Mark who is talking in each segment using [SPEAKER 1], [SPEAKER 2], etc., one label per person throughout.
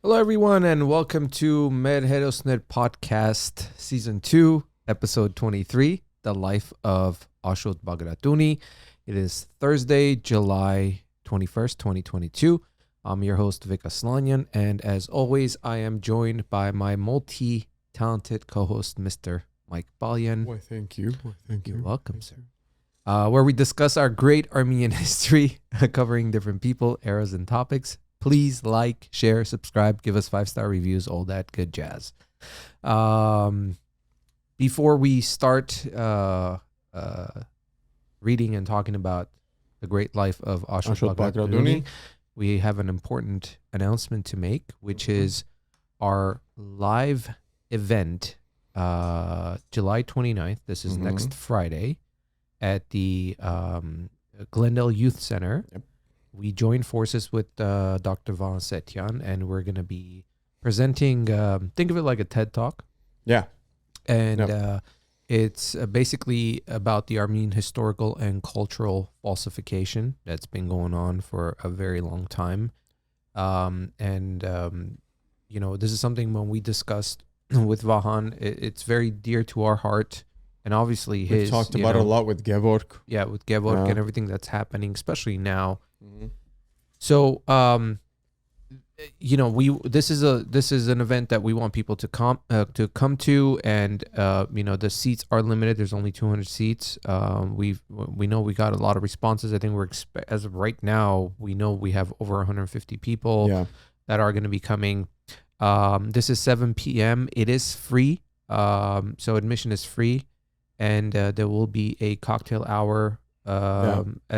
[SPEAKER 1] Hello, everyone, and welcome to Herosner podcast, season 2, episode 23, The Life of Ashot I Bagratuni. It is Thursday, July 21st, 2022. I'm your host, Vic Aslanyan, and as always, I am joined by my multi-talented co-host, Mr. Mike Balyan.
[SPEAKER 2] Why, thank you.
[SPEAKER 1] You're welcome, sir. Where we discuss our great Armenian history, covering different people, eras, and topics. Please like, share, subscribe, give us 5-star reviews, all that good jazz. Before we start reading and talking about the great life of Ashot I Bagratuni, we have an important announcement to make, which is our live event, July 29th. This is next Friday at the Glendale Youth Center.
[SPEAKER 2] Yep.
[SPEAKER 1] We joined forces with Dr. Van Setyan, and we're going to be presenting, think of it like a TED Talk.
[SPEAKER 2] Yeah.
[SPEAKER 1] And it's basically about the Armenian historical and cultural falsification that's been going on for a very long time. You know, this is something when we discussed with Vahan, it's very dear to our heart. And obviously
[SPEAKER 2] We've talked about it a lot with Gevorg.
[SPEAKER 1] Yeah, with Gevorg and everything that's happening, especially now.
[SPEAKER 2] Mm-hmm.
[SPEAKER 1] So, you know, this is an event that we want people to come to, and you know, the seats are limited. There's only 200 seats. We know we got a lot of responses. I think as of right now, we know we have over 150 people that are going to be coming. This is 7 p.m. It is free, so admission is free, and there will be a cocktail hour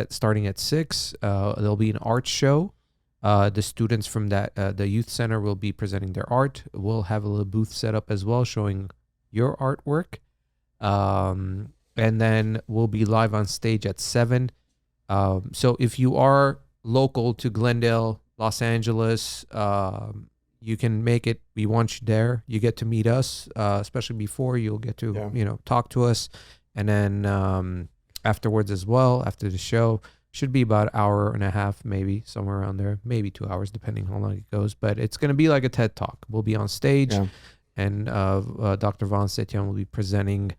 [SPEAKER 1] starting at 6. There'll be an art show. The students from the youth center will be presenting their art. We'll have a little booth set up as well, showing your artwork. And then we'll be live on stage at 7. So if you are local to Glendale, Los Angeles, you can make it. We want you there. You get to meet us, especially before. You'll get to you know, talk to us, and then afterwards as well, after the show. Should be about an hour and a half, maybe somewhere around there, maybe 2 hours, depending how long it goes. But it's going to be like a TED Talk. We'll be on stage, and Dr. Van Setyan will be presenting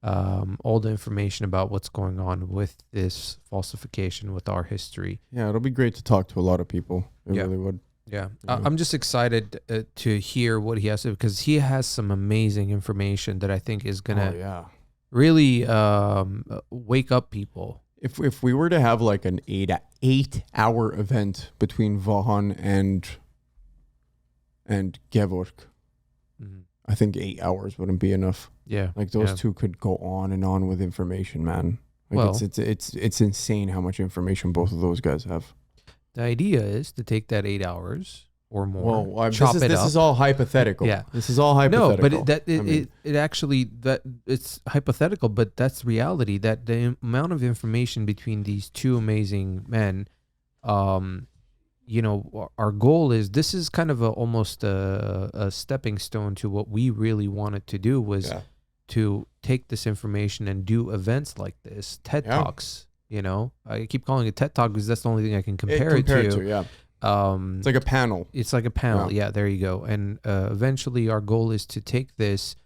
[SPEAKER 1] all the information about what's going on with this falsification with our history.
[SPEAKER 2] Yeah, it'll be great to talk to a lot of people. It really would.
[SPEAKER 1] Yeah. I'm just excited to hear what he has to, because he has some amazing information that I think is going to really wake up people.
[SPEAKER 2] If we were to have like an 8-hour event between Vahan and Gevorg, I think 8 hours wouldn't be enough.
[SPEAKER 1] Yeah.
[SPEAKER 2] Like those two could go on and on with information, man. Like it's insane how much information both of those guys have.
[SPEAKER 1] The idea is to take that 8 hours or more.
[SPEAKER 2] Well, this is all hypothetical.
[SPEAKER 1] Yeah,
[SPEAKER 2] this is all hypothetical.
[SPEAKER 1] No, but it actually, that it's hypothetical, but that's reality. That the amount of information between these two amazing men, you know, our goal is, this is kind of almost a stepping stone to what we really wanted to do, was to take this information and do events like this, TED Talks. You know, I keep calling it TED Talk because that's the only thing I can compare it to.
[SPEAKER 2] It's like a panel.
[SPEAKER 1] It's like a panel. Yeah, there you go. And eventually our goal is to take this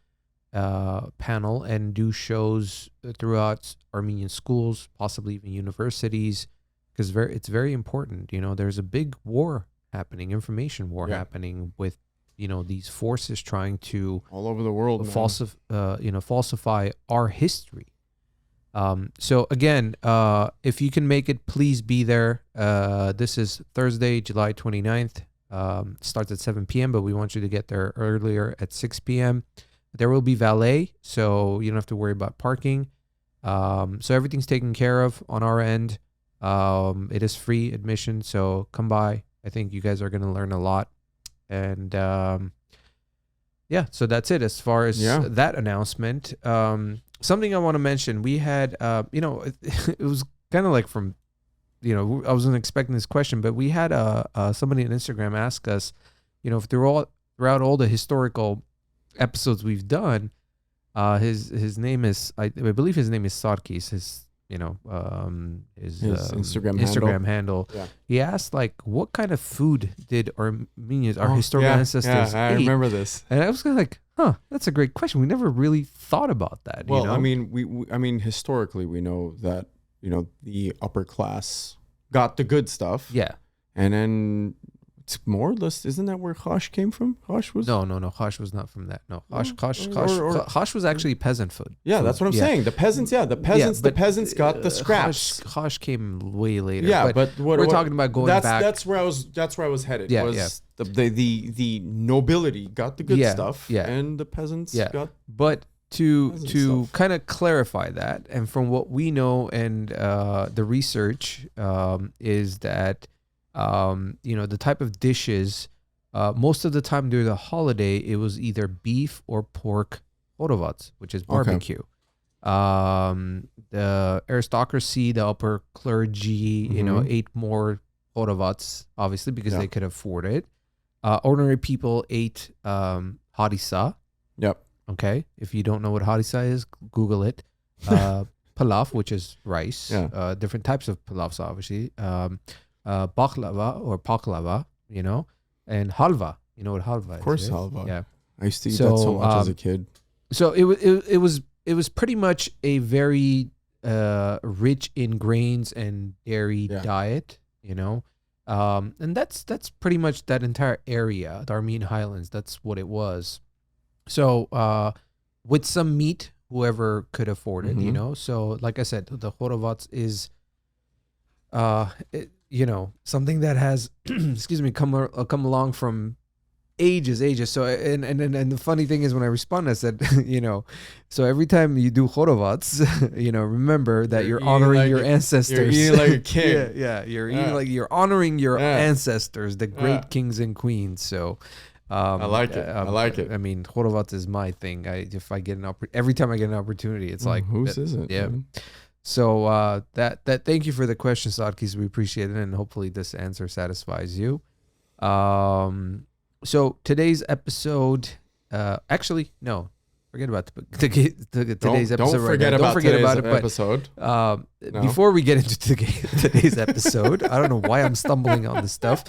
[SPEAKER 1] panel and do shows throughout Armenian schools, possibly even universities, because it's very important. You know, there's a big war happening, information war happening with, you know, these forces trying to
[SPEAKER 2] all over the world
[SPEAKER 1] falsify our history. So again, if you can make it, please be there. This is Thursday, July 29th. Starts at 7 p.m., but we want you to get there earlier at 6 p.m. There will be valet, so you don't have to worry about parking. So everything's taken care of on our end. It is free admission, so come by. I think you guys are going to learn a lot. And so that's it as far as that announcement. Something I want to mention, we had, you know, it was kind of like from, you know, I wasn't expecting this question, but we had somebody on Instagram ask us, you know, if throughout all the historical episodes we've done, his name is, I believe his name is Sarkis. his
[SPEAKER 2] Instagram
[SPEAKER 1] handle.
[SPEAKER 2] Yeah.
[SPEAKER 1] He asked like, what kind of food did Armenians, our historical ancestors,
[SPEAKER 2] I
[SPEAKER 1] eat?
[SPEAKER 2] remember this.
[SPEAKER 1] And I was kind of like, huh, that's a great question. We never really thought about that.
[SPEAKER 2] Well, I mean, historically, we know that the upper class got the good stuff.
[SPEAKER 1] Yeah.
[SPEAKER 2] And then it's more or less, isn't that where Chosh came from? Chosh was
[SPEAKER 1] no. Chosh was not from that. No, Chosh was actually peasant food.
[SPEAKER 2] Yeah, that's what I'm saying. The peasants got the scraps.
[SPEAKER 1] Chosh came way later.
[SPEAKER 2] Yeah, but
[SPEAKER 1] we're talking about going back.
[SPEAKER 2] That's where I was headed.
[SPEAKER 1] Yeah.
[SPEAKER 2] The nobility got the good stuff.
[SPEAKER 1] Yeah.
[SPEAKER 2] And the peasants got.
[SPEAKER 1] But to kind of clarify that, and from what we know and the research is that. The type of dishes, most of the time during the holiday, it was either beef or pork horovats, which is barbecue. The aristocracy, the upper clergy, ate more horovats, obviously, because they could afford it. Ordinary people ate harissa.
[SPEAKER 2] Yep.
[SPEAKER 1] Okay. If you don't know what harissa is, Google it. Pilaf, which is rice.
[SPEAKER 2] Yeah.
[SPEAKER 1] Different types of pilafs, obviously. Baklava or paklava, and halva. You know what halva is?
[SPEAKER 2] Of course,
[SPEAKER 1] right?
[SPEAKER 2] halva.
[SPEAKER 1] Yeah.
[SPEAKER 2] I used to eat that so much as a kid.
[SPEAKER 1] So it was pretty much a very rich in grains and dairy diet, and that's pretty much that entire area, the Armenian Highlands. That's what it was. So with some meat, whoever could afford it, So like I said, the horovats is something that has come along from ages. So and the funny thing is, when I respond, I said, so every time you do horovats, remember that you're honoring your ancestors.
[SPEAKER 2] You're eating like a king.
[SPEAKER 1] You're eating like you're honoring your ancestors, the great kings and queens. So
[SPEAKER 2] I like it. I like it.
[SPEAKER 1] I mean, horovats is my thing. If I get every time I get an opportunity, it's like
[SPEAKER 2] whose isn't?
[SPEAKER 1] Yeah.
[SPEAKER 2] Man?
[SPEAKER 1] So that thank you for the question, Sadkis. We appreciate it, and hopefully this answer satisfies you. So today's episode, actually, no, forget about today's episode.
[SPEAKER 2] Don't forget about today's episode.
[SPEAKER 1] Before we get into today's episode, I don't know why I'm stumbling on this stuff.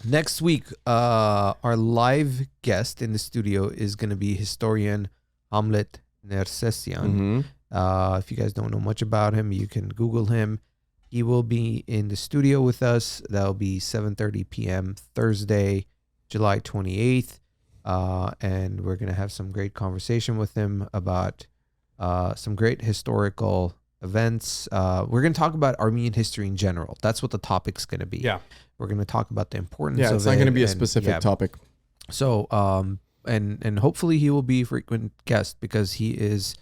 [SPEAKER 1] Next week, our live guest in the studio is going to be historian Hamlet Nersessian. If you guys don't know much about him, you can Google him. He will be in the studio with us. That'll be 7:30 p.m. Thursday, July 28th. And we're going to have some great conversation with him about some great historical events. We're going to talk about Armenian history in general. That's what the topic's going to be.
[SPEAKER 2] Yeah.
[SPEAKER 1] We're going to talk about the importance of it.
[SPEAKER 2] Yeah, it's not going to be a specific topic.
[SPEAKER 1] So, and hopefully he will be a frequent guest, because he is...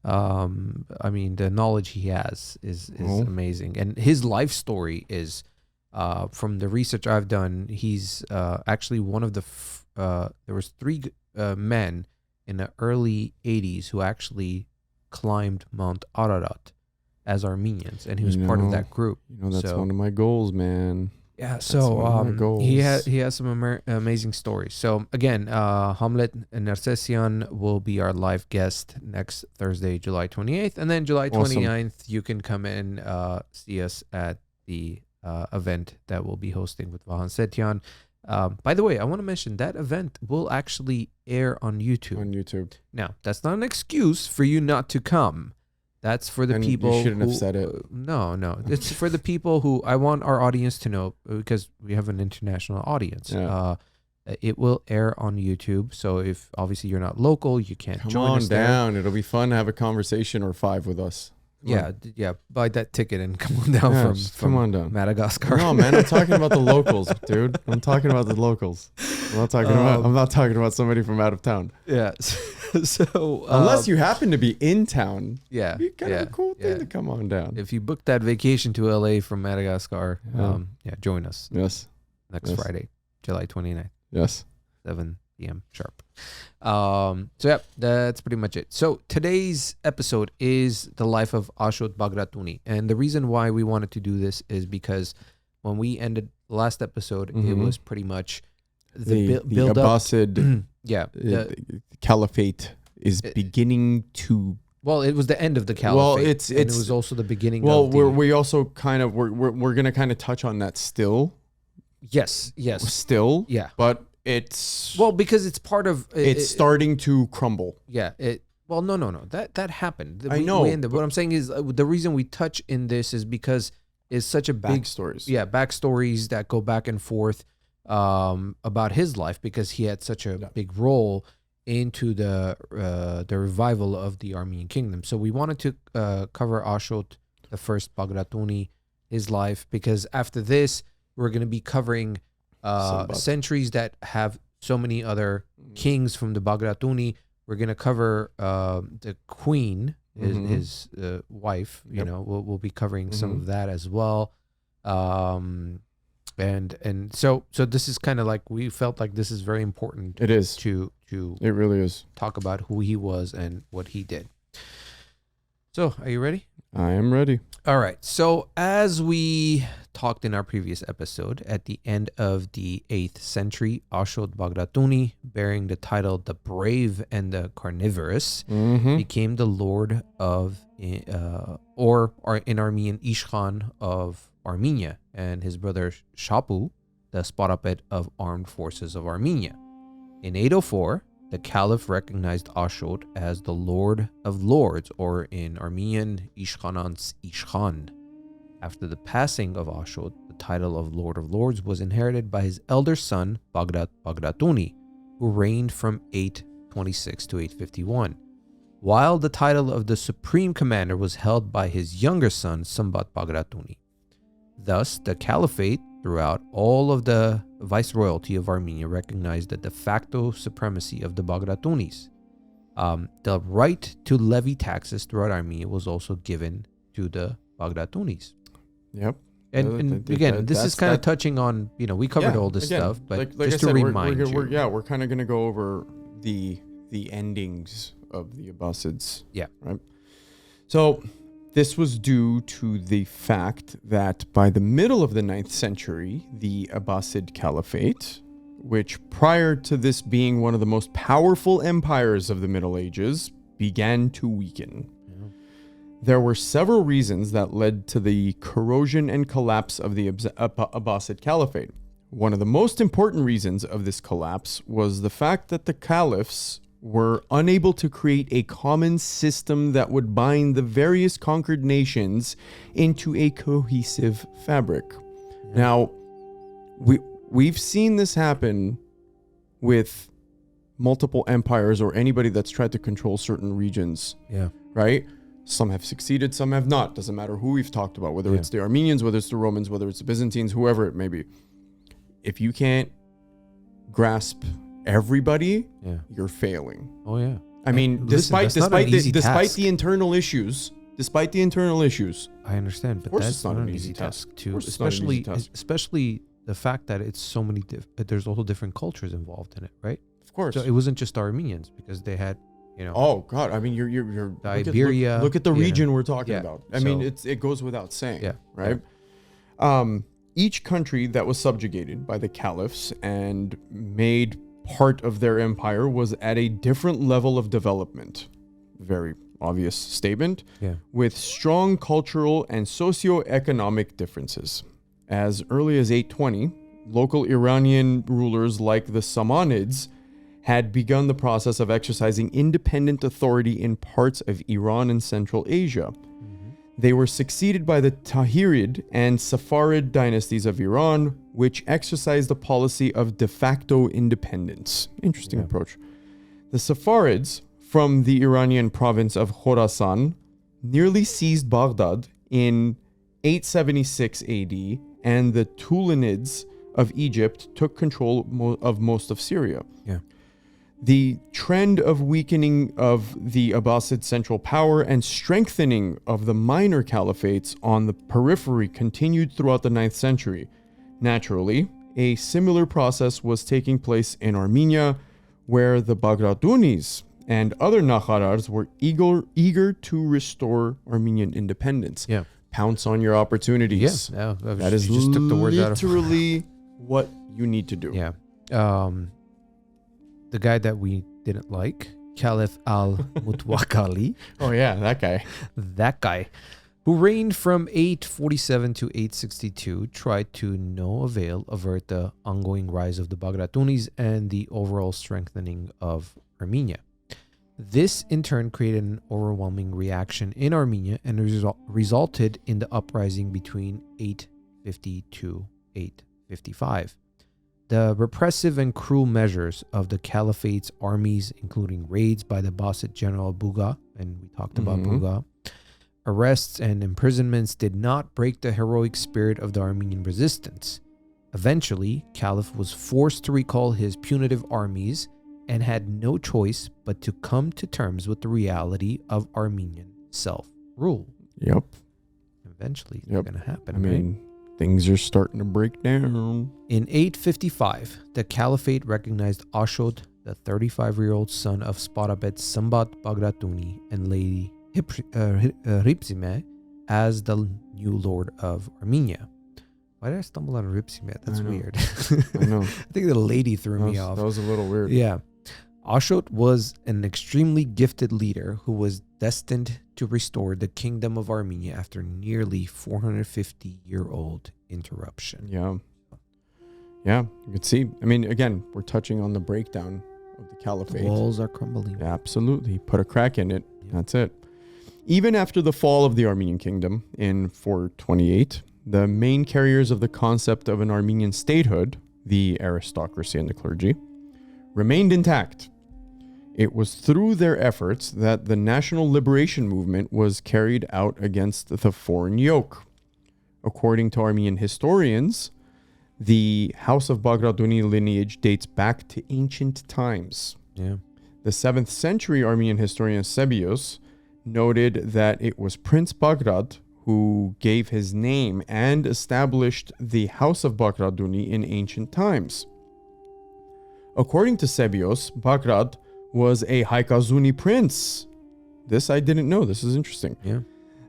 [SPEAKER 1] the knowledge he has is amazing, and his life story is from the research I've done. He's actually one of the there was 3 men in the early 80s who actually climbed Mount Ararat as Armenians, and he was part of that group.
[SPEAKER 2] That's one of my goals, man.
[SPEAKER 1] Yeah, so he has some amazing stories. So again, Hamlet Nersessian will be our live guest next Thursday, July 28th, and then July 29th, you can come and see us at the event that we'll be hosting with Vahan Setyan. By the way, I want to mention that event will actually air on YouTube. Now, that's not an excuse for you not to come. That's for the people
[SPEAKER 2] you shouldn't have said it.
[SPEAKER 1] No. It's for the people who I want our audience to know, because we have an international audience.
[SPEAKER 2] Yeah.
[SPEAKER 1] It will air on YouTube. So if obviously you're not local, you can't join us there.
[SPEAKER 2] Come on down. It'll be fun to have a conversation or 5 with us.
[SPEAKER 1] Yeah. Buy that ticket and come on down from
[SPEAKER 2] down.
[SPEAKER 1] Madagascar.
[SPEAKER 2] No, man, I'm talking about the locals, dude. I'm talking about the locals. I'm not talking about somebody from out of town.
[SPEAKER 1] Yeah. So
[SPEAKER 2] unless you happen to be in town,
[SPEAKER 1] you
[SPEAKER 2] kind of a cool thing to come on down.
[SPEAKER 1] If you booked that vacation to LA from Madagascar, join us.
[SPEAKER 2] Yes.
[SPEAKER 1] Next Friday, July 29th.
[SPEAKER 2] Yes.
[SPEAKER 1] 7 p.m. sharp. That's pretty much it. So today's episode is the life of Ashot Bagratuni, and the reason why we wanted to do this is because when we ended the last episode, it was pretty much the build
[SPEAKER 2] Abbasid
[SPEAKER 1] the
[SPEAKER 2] Caliphate is beginning to
[SPEAKER 1] Well, it was the end of the caliphate.
[SPEAKER 2] Well,
[SPEAKER 1] and it was also the beginning.
[SPEAKER 2] Well,
[SPEAKER 1] of
[SPEAKER 2] we also kind of we're gonna kind of touch on that still.
[SPEAKER 1] Yes.
[SPEAKER 2] Still.
[SPEAKER 1] Yeah.
[SPEAKER 2] But it's
[SPEAKER 1] because it's part of.
[SPEAKER 2] It's starting to crumble.
[SPEAKER 1] Yeah. Well, no. That happened.
[SPEAKER 2] I know.
[SPEAKER 1] What I'm saying is the reason we touch in this is because it's such a big
[SPEAKER 2] backstories.
[SPEAKER 1] Yeah, backstories that go back and forth about his life, because he had such a big role into the revival of the Armenian kingdom. So we wanted to cover Ashot the First Bagratuni, his life, because after this we're going to be covering centuries that have so many other kings from the Bagratuni. We're going to cover the queen, his wife.
[SPEAKER 2] Yep.
[SPEAKER 1] We'll be covering some of that as well. And so this is kind of like, we felt like this is very important.
[SPEAKER 2] It is.
[SPEAKER 1] It
[SPEAKER 2] really is.
[SPEAKER 1] Talk about who he was and what he did. So, are you ready?
[SPEAKER 2] I am ready.
[SPEAKER 1] All right. So, as we talked in our previous episode, at the end of the 8th century, Ashot Bagratuni, bearing the title the Brave and the Carnivorous, became the lord of, or in Armenian, Ishkhan of Armenia, and his brother Shapu, the Sparapet of Armed Forces of Armenia. In 804, the Caliph recognized Ashot as the Lord of Lords, or in Armenian, Ishkhanans Ishkhan. After the passing of Ashot, the title of Lord of Lords was inherited by his elder son, Bagratuni, who reigned from 826 to 851, while the title of the Supreme Commander was held by his younger son, Sambat Bagratuni. Thus, the Caliphate, throughout all of the viceroyalty of Armenia, recognized the de facto supremacy of the Bagratunis. The right to levy taxes throughout Armenia was also given to the Bagratunis.
[SPEAKER 2] Yep.
[SPEAKER 1] And again, this is kind of touching on, we covered all this stuff, but like just to remind you.
[SPEAKER 2] We're kind of going to go over the endings of the Abbasids.
[SPEAKER 1] Yeah.
[SPEAKER 2] Right. So this was due to the fact that by the middle of the 9th century, the Abbasid Caliphate, which prior to this being one of the most powerful empires of the Middle Ages, began to weaken. There were several reasons that led to the corrosion and collapse of the Abbasid Caliphate. One of the most important reasons of this collapse was the fact that the caliphs were unable to create a common system that would bind the various conquered nations into a cohesive fabric. Now, we've seen this happen with multiple empires or anybody that's tried to control certain regions.
[SPEAKER 1] Yeah.
[SPEAKER 2] Right? Some have succeeded, some have not. Doesn't matter who we've talked about, whether it's the Armenians, whether it's the Romans, whether it's the Byzantines, whoever it may be. If you can't grasp everybody, you're failing.
[SPEAKER 1] Oh yeah.
[SPEAKER 2] I mean, despite the internal issues,
[SPEAKER 1] I understand, but that's not an easy task too. Especially the fact that it's so many. There's also different cultures involved in it, right?
[SPEAKER 2] Of course.
[SPEAKER 1] So it wasn't just Armenians, because they had,
[SPEAKER 2] Oh God! I mean, you're
[SPEAKER 1] Iberia.
[SPEAKER 2] Look at the region we're talking about. I mean, it goes without saying.
[SPEAKER 1] Yeah.
[SPEAKER 2] Right.
[SPEAKER 1] Yeah.
[SPEAKER 2] Each country that was subjugated by the caliphs and made part of their empire was at a different level of development. Very obvious statement.
[SPEAKER 1] Yeah.
[SPEAKER 2] With strong cultural and socio-economic differences. As early as 820, local Iranian rulers like the Samanids had begun the process of exercising independent authority in parts of Iran and Central Asia. They were succeeded by the Tahirid and Safarid dynasties of Iran, which exercised a policy of de facto independence. Interesting approach. The Safarids, from the Iranian province of Khorasan, nearly seized Baghdad in 876 AD, and the Tulunids of Egypt took control of most of Syria.
[SPEAKER 1] Yeah.
[SPEAKER 2] The trend of weakening of the Abbasid central power and strengthening of the minor caliphates on the periphery continued throughout the 9th century. Naturally, a similar process was taking place in Armenia, where the Bagratunis and other Nakharars were eager to restore Armenian independence.
[SPEAKER 1] Yeah.
[SPEAKER 2] Pounce on your opportunities.
[SPEAKER 1] Yeah.
[SPEAKER 2] That is
[SPEAKER 1] just took the words out of
[SPEAKER 2] literally what you need to do.
[SPEAKER 1] Yeah. The guy that we didn't like, Caliph al-Mutawakkali,
[SPEAKER 2] Oh yeah, that guy.
[SPEAKER 1] who reigned from 847 to 862, tried to no avail avert the ongoing rise of the Bagratunis and the overall strengthening of Armenia. This in turn created an overwhelming reaction in Armenia and resulted in the uprising between 850 to 855. The repressive and cruel measures of the Caliphate's armies, including raids by the Abbasid general Buga, and we talked about Buga, arrests and imprisonments, did not break the heroic spirit of the Armenian resistance. Eventually, Caliph was forced to recall his punitive armies and had no choice but to come to terms with the reality of Armenian self-rule.
[SPEAKER 2] Yep.
[SPEAKER 1] Eventually, it's going to happen.
[SPEAKER 2] I mean, things are starting to break down.
[SPEAKER 1] In 855, the Caliphate recognized Ashot, the 35-year-old son of Sparabet Sambat Bagratuni and Lady Ripsime, as the new lord of Armenia. Why did I stumble on Ripsime? That's weird.
[SPEAKER 2] I know.
[SPEAKER 1] I think the lady threw me off.
[SPEAKER 2] That was a little weird.
[SPEAKER 1] Yeah. Ashot was an extremely gifted leader who was destined to restore the kingdom of Armenia after nearly 450-year-old interruption.
[SPEAKER 2] Yeah. Yeah, you can see. I mean, again, we're touching on the breakdown of the Caliphate.
[SPEAKER 1] Walls are crumbling.
[SPEAKER 2] Absolutely. Put a crack in it.
[SPEAKER 1] Yeah.
[SPEAKER 2] That's it. Even after the fall of the Armenian kingdom in 428, the main carriers of the concept of an Armenian statehood, the aristocracy and the clergy, remained intact. It was through their efforts that the national liberation movement was carried out against the foreign yoke. According to Armenian historians, the House of Bagratuni lineage dates back to ancient times.
[SPEAKER 1] Yeah.
[SPEAKER 2] The 7th century Armenian historian Sebios noted that it was Prince Bagrat who gave his name and established the House of Bagratuni in ancient times. According to Sebios, Bagrat was a Haikazuni prince. This I didn't know. This is interesting.
[SPEAKER 1] Yeah.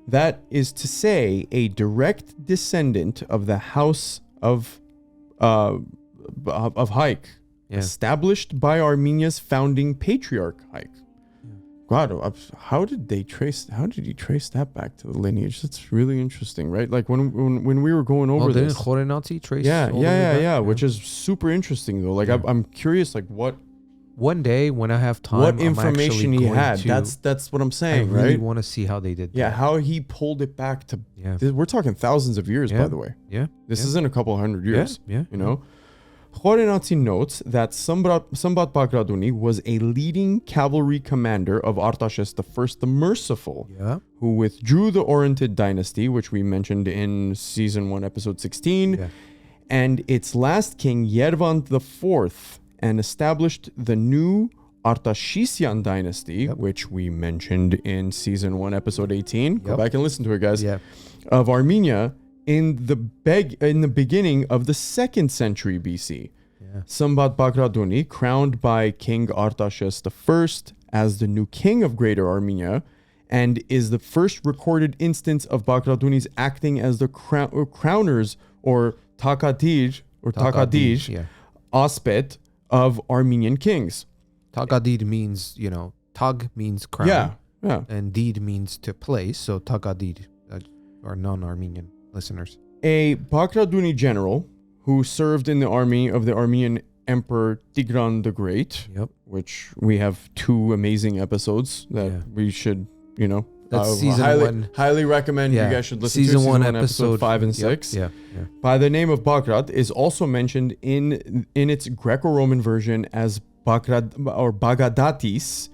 [SPEAKER 2] That is to say, a direct descendant of the House of Haik, established by Armenia's founding patriarch Haik. God, how did he trace that back to the lineage? That's really interesting, right? Like when we were going over this.
[SPEAKER 1] Didn't Khorenazi trace?
[SPEAKER 2] Yeah, which is super interesting though. Like I'm curious, like what.
[SPEAKER 1] One day when I have time,
[SPEAKER 2] what information he had. That's what I'm saying, right?
[SPEAKER 1] I really want to see how they did that.
[SPEAKER 2] Yeah, how he pulled it back to.
[SPEAKER 1] Yeah.
[SPEAKER 2] We're talking thousands of years, by the way.
[SPEAKER 1] Yeah.
[SPEAKER 2] This isn't a couple hundred years.
[SPEAKER 1] Yeah.
[SPEAKER 2] You know. Khorenazi notes that Sambat Bagratuni was a leading cavalry commander of Artaxerxes I the Merciful, who withdrew the Oronid dynasty, which we mentioned in season 1, episode 16, and its last king, Yervant IV, and established the new Artaxerxesian dynasty, which we mentioned in season 1, episode 18. Go back and listen to it, guys. Of Armenia in the beginning of the 2nd century BC. Sambat Bagratuni, crowned by King Artaxerxes I as the new king of Greater Armenia, and is the first recorded instance of Bagratuni's acting as the crowners or takadij aspect of Armenian kings.
[SPEAKER 1] Takadid means, tag means crown.
[SPEAKER 2] Yeah.
[SPEAKER 1] And deed means to place. So takadid are non-Armenian listeners.
[SPEAKER 2] A Bagratuni general who served in the army of the Armenian Emperor Tigran the Great, which we have 2 amazing episodes that we should,
[SPEAKER 1] That's season 1.
[SPEAKER 2] Highly recommend you guys should listen to season 1, episode 5 and 6. By the name of Bagrat is also mentioned in its Greco-Roman version as Bagrat or Bagadatis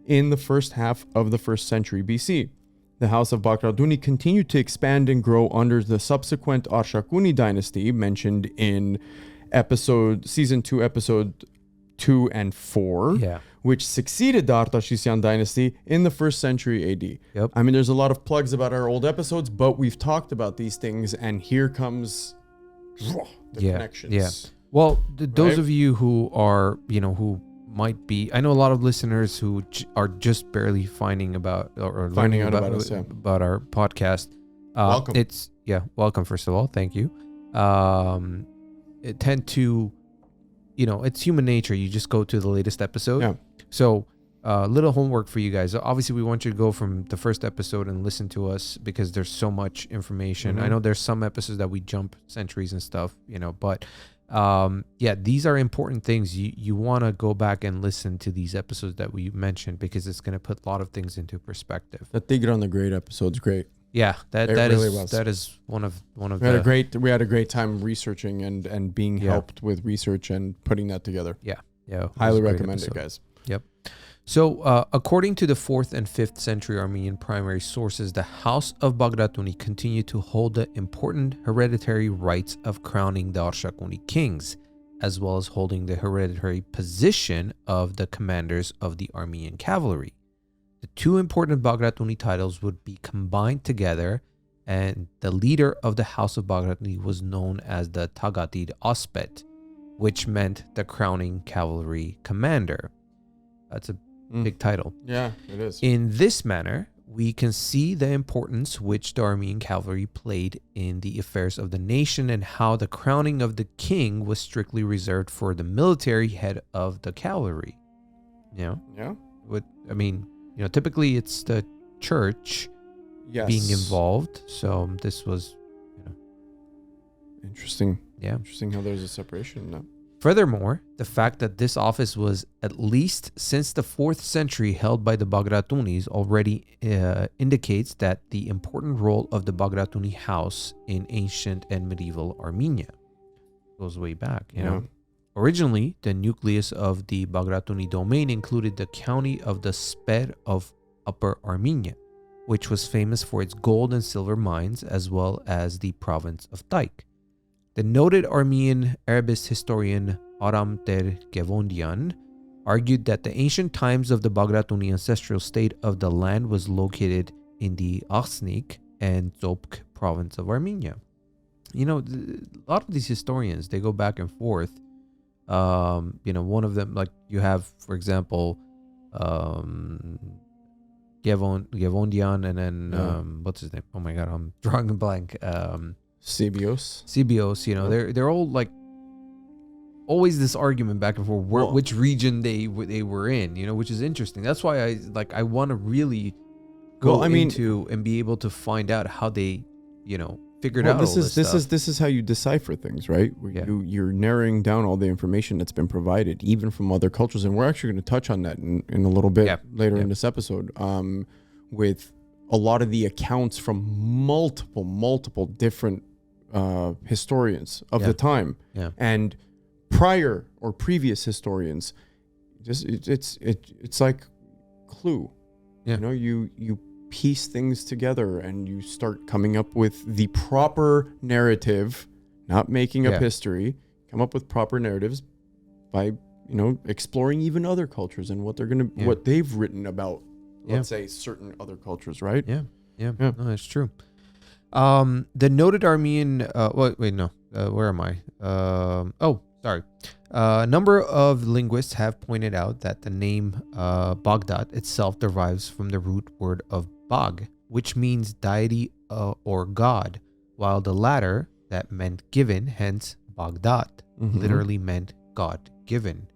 [SPEAKER 2] in the first half of the 1st century BC. The House of Bagratuni continued to expand and grow under the subsequent Arshakuni dynasty mentioned in season 2, episode 2 and 4, which succeeded the Artaxerxesian dynasty in the 1st century AD. I mean, there's a lot of plugs about our old episodes, but we've talked about these things, and here comes the connections.
[SPEAKER 1] Well, those of you who are, who might be, I know a lot of listeners who are just barely finding about or learning about our podcast.
[SPEAKER 2] Welcome.
[SPEAKER 1] Welcome first of all. Thank you. It tend to, it's human nature. You just go to the latest episode. So little homework for you guys. Obviously, we want you to go from the first episode and listen to us because there's so much information. I know there's some episodes that we jump centuries and stuff, but these are important things. You want to go back and listen to these episodes that we mentioned because it's going to put a lot of things into perspective.
[SPEAKER 2] The Tigre on the Great episode's great.
[SPEAKER 1] Yeah, that
[SPEAKER 2] really
[SPEAKER 1] is one of
[SPEAKER 2] we had a great time researching and being helped with research and putting that together.
[SPEAKER 1] Yeah,
[SPEAKER 2] highly recommend it, guys.
[SPEAKER 1] Yep. So, according to the 4th and 5th century Armenian primary sources, the House of Bagratuni continued to hold the important hereditary rights of crowning the Arshakuni kings, as well as holding the hereditary position of the commanders of the Armenian cavalry. The two important Bagratuni titles would be combined together, and the leader of the House of Bagratuni was known as the Tagatid Ospet, which meant the crowning cavalry commander. That's a big title.
[SPEAKER 2] Yeah, it is.
[SPEAKER 1] In this manner, we can see the importance which the Armenian cavalry played in the affairs of the nation and how the crowning of the king was strictly reserved for the military head of the cavalry.
[SPEAKER 2] Yeah.
[SPEAKER 1] Typically it's the church being involved. So this was,
[SPEAKER 2] interesting.
[SPEAKER 1] Yeah.
[SPEAKER 2] Interesting how there's a separation in that.
[SPEAKER 1] Furthermore, the fact that this office was at least since the 4th century held by the Bagratunis already indicates that the important role of the Bagratuni house in ancient and medieval Armenia goes way back. Originally, the nucleus of the Bagratuni domain included the county of the Sper of Upper Armenia, which was famous for its gold and silver mines, as well as the province of Taik. The noted Armenian Arabist historian Aram Ter Gevondian argued that the ancient times of the Bagratuni ancestral state of the land was located in the Akhsnik and Zopk province of Armenia. A lot of these historians, they go back and forth. One of them, like you have, for example, Gevondian, and then what's his name? Oh my God, I'm drawing a blank.
[SPEAKER 2] CBOs,
[SPEAKER 1] they're all like always this argument back and forth which region they were in, which is interesting. That's why I want to really go into and be able to find out how they figured out
[SPEAKER 2] this
[SPEAKER 1] all this stuff.
[SPEAKER 2] This is how you decipher things, right? You're narrowing down all the information that's been provided, even from other cultures, and we're actually going to touch on that in a little bit later in this episode, with a lot of the accounts from multiple different historians of the time, and prior or previous historians. It's like Clue. You piece things together and you start coming up with the proper narrative, not making up history. Come up with proper narratives by exploring even other cultures and what they've written about. Let's say certain other cultures, right?
[SPEAKER 1] No, that's true. The noted Armenian where am I? A number of linguists have pointed out that the name Baghdad itself derives from the root word of Bag, which means deity or god, while the latter, that meant given, hence Baghdad, literally meant God given.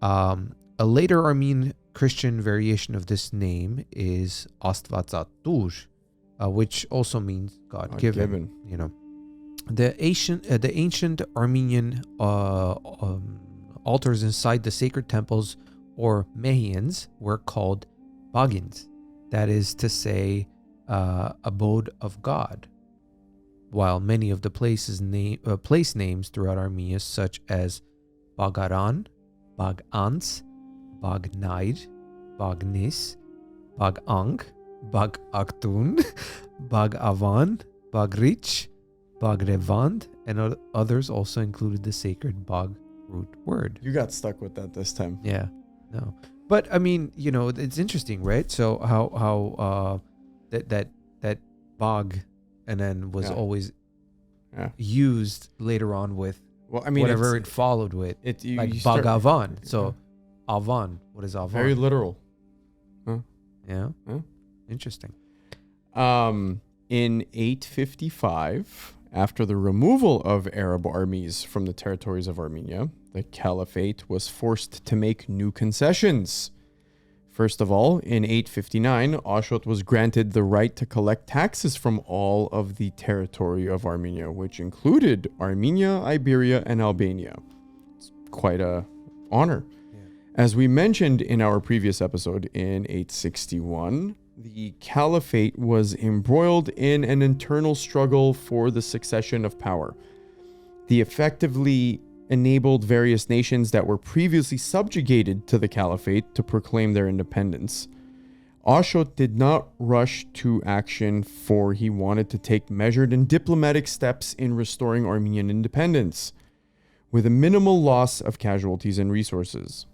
[SPEAKER 1] A later Armenian Christian variation of this name is Astvatzatur, which also means God given. The ancient Armenian altars inside the sacred temples, or mehians, were called bagins, that is to say, abode of God, while many of the place names throughout Armenia, such as Bagaran, Bagans, Bagnaid, Bagnis, Bagang, Bagaktun, Bagavan, Bagrich, Bagrevand, and others also included the sacred Bag root word.
[SPEAKER 2] You got stuck with that this time.
[SPEAKER 1] Yeah, no. But it's interesting, right? So how that Bag and then was always used later on with whatever it followed with. Bagavan. So Avan, what is Avan?
[SPEAKER 2] Very literal. Huh?
[SPEAKER 1] Yeah. Huh? Interesting.
[SPEAKER 2] In 855, after the removal of Arab armies from the territories of Armenia, the Caliphate was forced to make new concessions. First of all, in 859, Ashot was granted the right to collect taxes from all of the territory of Armenia, which included Armenia, Iberia, and Albania. It's quite a honor.
[SPEAKER 1] Yeah.
[SPEAKER 2] As we mentioned in our previous episode, in 861, the Caliphate was embroiled in an internal struggle for the succession of power. The effectively enabled various nations that were previously subjugated to the Caliphate to proclaim their independence. Ashot did not rush to action, for he wanted to take measured and diplomatic steps in restoring Armenian independence with a minimal loss of casualties and resources.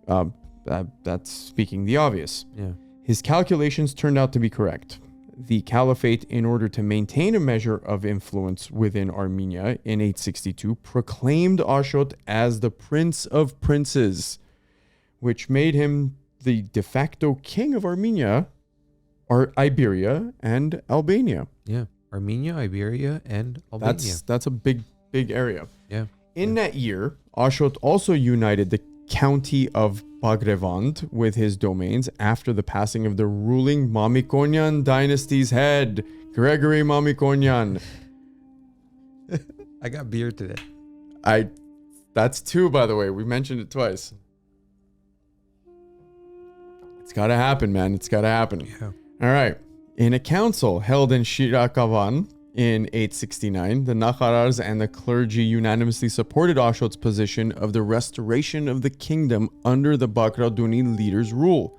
[SPEAKER 2] That's speaking the obvious.
[SPEAKER 1] Yeah.
[SPEAKER 2] His calculations turned out to be correct. The Caliphate, in order to maintain a measure of influence within Armenia in 862, proclaimed Ashot as the Prince of Princes, which made him the de facto king of Armenia, Iberia, and Albania.
[SPEAKER 1] Yeah. Armenia, Iberia, and Albania.
[SPEAKER 2] That's a big area.
[SPEAKER 1] Yeah.
[SPEAKER 2] In that year, Ashot also united the county of Bagrevand with his domains after the passing of the ruling Mamikonian dynasty's head, Gregory Mamikonian.
[SPEAKER 1] I got beer today.
[SPEAKER 2] That's two, by the way. We mentioned it twice. It's got to happen, man. It's got to happen.
[SPEAKER 1] Yeah.
[SPEAKER 2] All right. In a council held in Shirakavan in 869, the Nakharars and the clergy unanimously supported Ashot's position of the restoration of the kingdom under the Bagratuni leader's rule.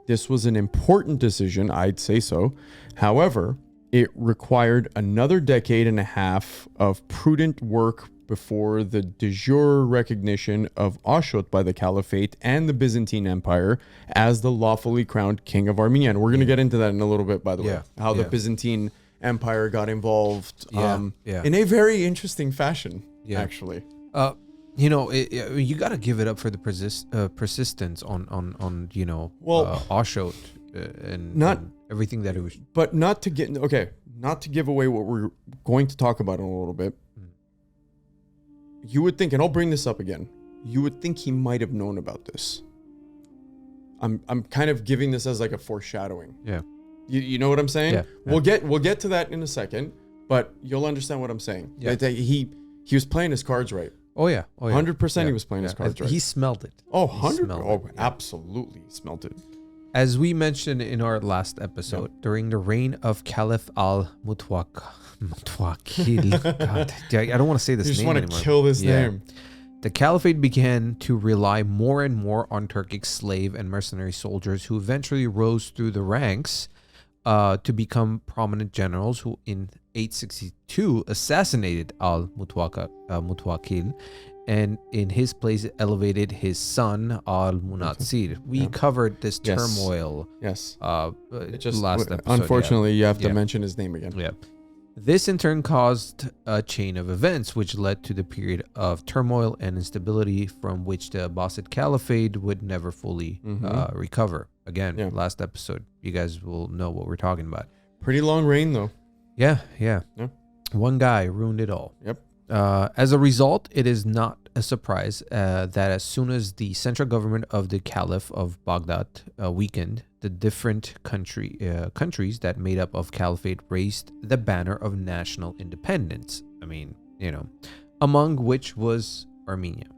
[SPEAKER 2] This was an important decision, I'd say so. However, it required another decade and a half of prudent work before the de jure recognition of Ashot by the Caliphate and the Byzantine Empire as the lawfully crowned king of Armenia. And we're going to get into that in a little bit, by the way, how the Byzantine Empire got involved in a very interesting fashion, actually.
[SPEAKER 1] You got to give it up for the persistence on Ashot and everything that it was.
[SPEAKER 2] But not to give away what we're going to talk about in a little bit. You would think, and I'll bring this up again, you would think he might have known about this. I'm kind of giving this as like a foreshadowing.
[SPEAKER 1] Yeah.
[SPEAKER 2] You know what I'm saying?
[SPEAKER 1] Yeah.
[SPEAKER 2] We'll get to that in a second, but you'll understand what I'm saying.
[SPEAKER 1] Yeah.
[SPEAKER 2] That he was playing his cards right.
[SPEAKER 1] Oh yeah.
[SPEAKER 2] 100% he was playing his cards right.
[SPEAKER 1] He smelled it.
[SPEAKER 2] Oh, 100. Oh, absolutely smelled it.
[SPEAKER 1] As we mentioned in our last episode, during the reign of Caliph Mutawakil, God, I don't want to say this name anymore.
[SPEAKER 2] You just want to kill this name.
[SPEAKER 1] The Caliphate began to rely more and more on Turkic slave and mercenary soldiers who eventually rose through the ranks to become prominent generals who in 862 assassinated al-Mutawakil and in his place elevated his son al-Munatsir. We covered this turmoil last episode.
[SPEAKER 2] Unfortunately, you have to mention his name again.
[SPEAKER 1] Yeah. This in turn caused a chain of events which led to the period of turmoil and instability from which the Abbasid Caliphate would never fully recover. Again, last episode, you guys will know what we're talking about.
[SPEAKER 2] Pretty long reign, though.
[SPEAKER 1] Yeah. One guy ruined it all.
[SPEAKER 2] Yep.
[SPEAKER 1] As a result, it is not a surprise that as soon as the central government of the Caliph of Baghdad weakened, the different countries that made up of Caliphate raised the banner of national independence. I mean, among which was Armenia.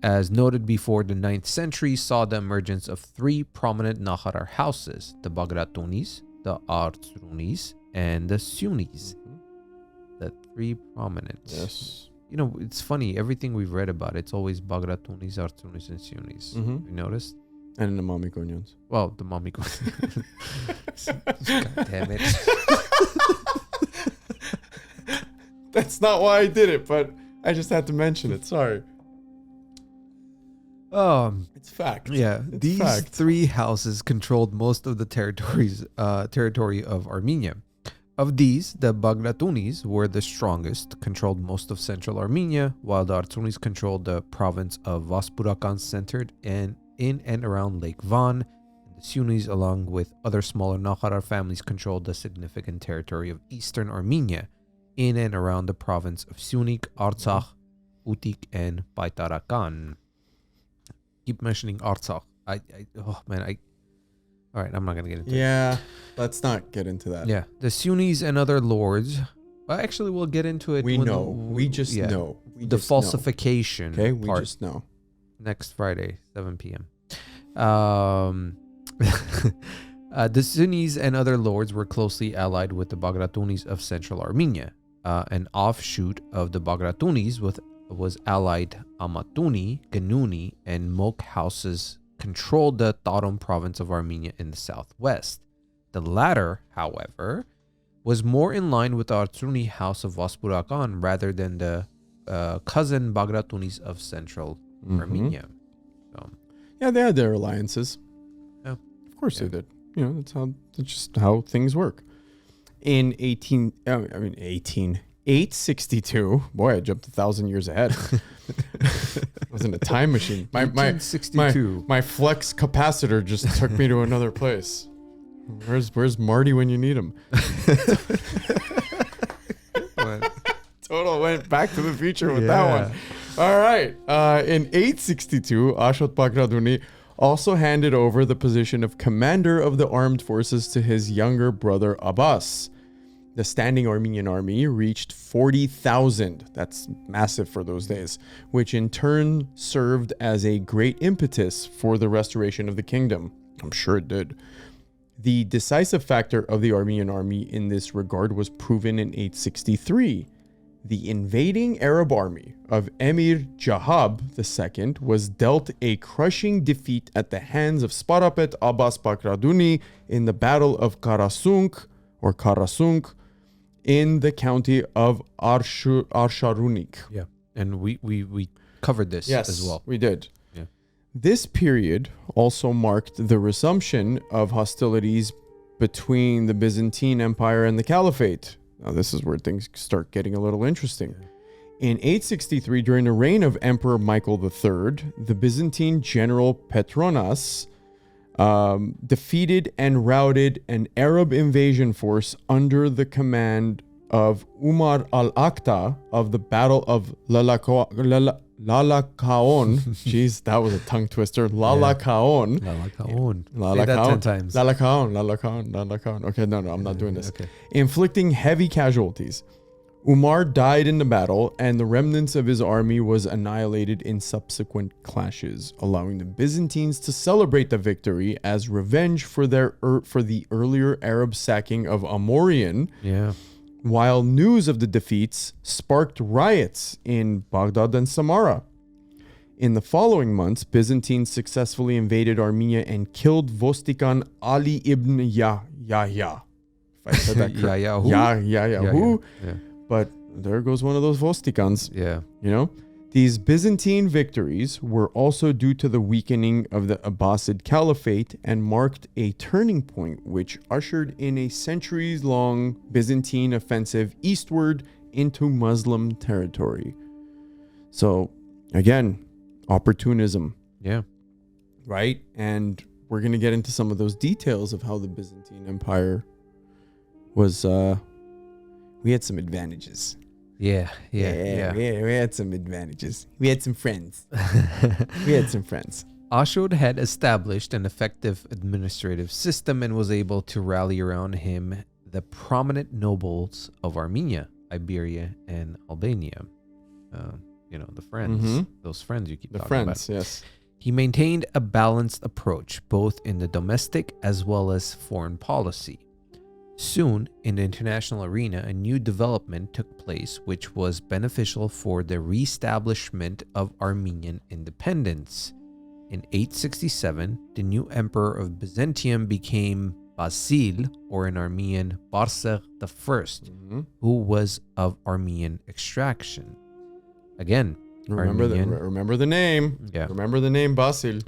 [SPEAKER 1] As noted before, the 9th century saw the emergence of three prominent Nakharar houses, the Bagratunis, the Artsunis, and the Sunnis. The three prominent.
[SPEAKER 2] Yes.
[SPEAKER 1] It's funny. Everything we've read about, it's always Bagratunis, Artsunis, and Sunnis. You noticed?
[SPEAKER 2] And the Mamikonians.
[SPEAKER 1] Well, the Mamikonians. God damn it.
[SPEAKER 2] That's not why I did it, but I just had to mention it. Sorry. It's fact.
[SPEAKER 1] Yeah. These
[SPEAKER 2] fact.
[SPEAKER 1] three houses controlled most of the territory of Armenia. Of these, the Bagratunis were the strongest, controlled most of central Armenia, while the Artsunis controlled the province of Vaspurakan, centered in and around Lake Van. And the Sunnis, along with other smaller Nakharar families, controlled the significant territory of eastern Armenia, in and around the province of Sunik, Artsakh, Utik, and Baitarakan. Keep mentioning Artsakh. Oh man, all right, I'm not gonna get into it.
[SPEAKER 2] Yeah, let's not get into that.
[SPEAKER 1] Yeah, the Sunnis and other lords. Well, actually, we'll get into it.
[SPEAKER 2] We
[SPEAKER 1] when
[SPEAKER 2] know. We just know. We
[SPEAKER 1] the
[SPEAKER 2] just know.
[SPEAKER 1] falsification.
[SPEAKER 2] Okay, we
[SPEAKER 1] part.
[SPEAKER 2] just know.
[SPEAKER 1] Next Friday, 7 p.m. The Sunnis and other lords were closely allied with the Bagratunis of central Armenia. An offshoot of the Bagratunis was allied Amatuni, Ganuni, and Mok houses controlled the Tarim province of Armenia in the southwest. The latter, however, was more in line with the Artsuni house of Vaspurakan rather than the cousin Bagratunis of central Armenia. So,
[SPEAKER 2] yeah, they had their alliances.
[SPEAKER 1] Yeah.
[SPEAKER 2] Of course they did. You know, that's just how things work. In 862. Boy, I jumped 1,000 years ahead. I was in a time machine. My
[SPEAKER 1] 1862.
[SPEAKER 2] my flex capacitor just took me to another place. Where's Marty when you need him? Total went back to the future with that one. All right. In 862, Ashot Bagratuni also handed over the position of commander of the armed forces to his younger brother Abbas. The standing Armenian army reached 40,000. That's massive for those days, which in turn served as a great impetus for the restoration of the kingdom. I'm sure it did. The decisive factor of the Armenian army in this regard was proven in 863. The invading Arab army of Emir Jahab II was dealt a crushing defeat at the hands of Sparapet Abbas Bagratuni in the Battle of Karasunk in the county of Arsharunik.
[SPEAKER 1] Yeah, and we covered this as well.
[SPEAKER 2] We did.
[SPEAKER 1] Yeah.
[SPEAKER 2] This period also marked the resumption of hostilities between the Byzantine Empire and the Caliphate. Now, this is where things start getting a little interesting. In 863, during the reign of Emperor Michael III, the Byzantine general Petronas defeated and routed an Arab invasion force under the command of Umar al-Akhta of the Battle of Lalakaon. Jeez, that was a tongue twister. Lalakaon.
[SPEAKER 1] Lalakaon.
[SPEAKER 2] Say
[SPEAKER 1] that 10 times.
[SPEAKER 2] Lalakaon. Okay, no, I'm not doing this.
[SPEAKER 1] Okay.
[SPEAKER 2] Inflicting heavy casualties. Umar died in the battle, and the remnants of his army was annihilated in subsequent clashes, allowing the Byzantines to celebrate the victory as revenge for the earlier Arab sacking of Amorian.
[SPEAKER 1] Yeah.
[SPEAKER 2] While news of the defeats sparked riots in Baghdad and Samarra. In the following months, Byzantines successfully invaded Armenia and killed Vostikan Ali ibn Yahya. If I said that correctly. Yahya. But there goes one of those Vostikans.
[SPEAKER 1] Yeah.
[SPEAKER 2] You know? These Byzantine victories were also due to the weakening of the Abbasid Caliphate and marked a turning point which ushered in a centuries-long Byzantine offensive eastward into Muslim territory. So, again, opportunism.
[SPEAKER 1] Yeah.
[SPEAKER 2] Right? And we're going to get into some of those details of how the Byzantine Empire was... we had some advantages.
[SPEAKER 1] Yeah.
[SPEAKER 2] We had some advantages. We had some friends.
[SPEAKER 1] Ashot had established an effective administrative system and was able to rally around him the prominent nobles of Armenia, Iberia, and Albania. The friends. Those friends you keep talking about.
[SPEAKER 2] The friends, yes.
[SPEAKER 1] He maintained a balanced approach, both in the domestic as well as foreign policy. Soon, in the international arena, a new development took place which was beneficial for the reestablishment of Armenian independence. In 867, the new emperor of Byzantium became Basil, or in Armenian, Barsegh I, who was of Armenian extraction. Again,
[SPEAKER 2] remember the name.
[SPEAKER 1] Yeah.
[SPEAKER 2] Remember the name Basil.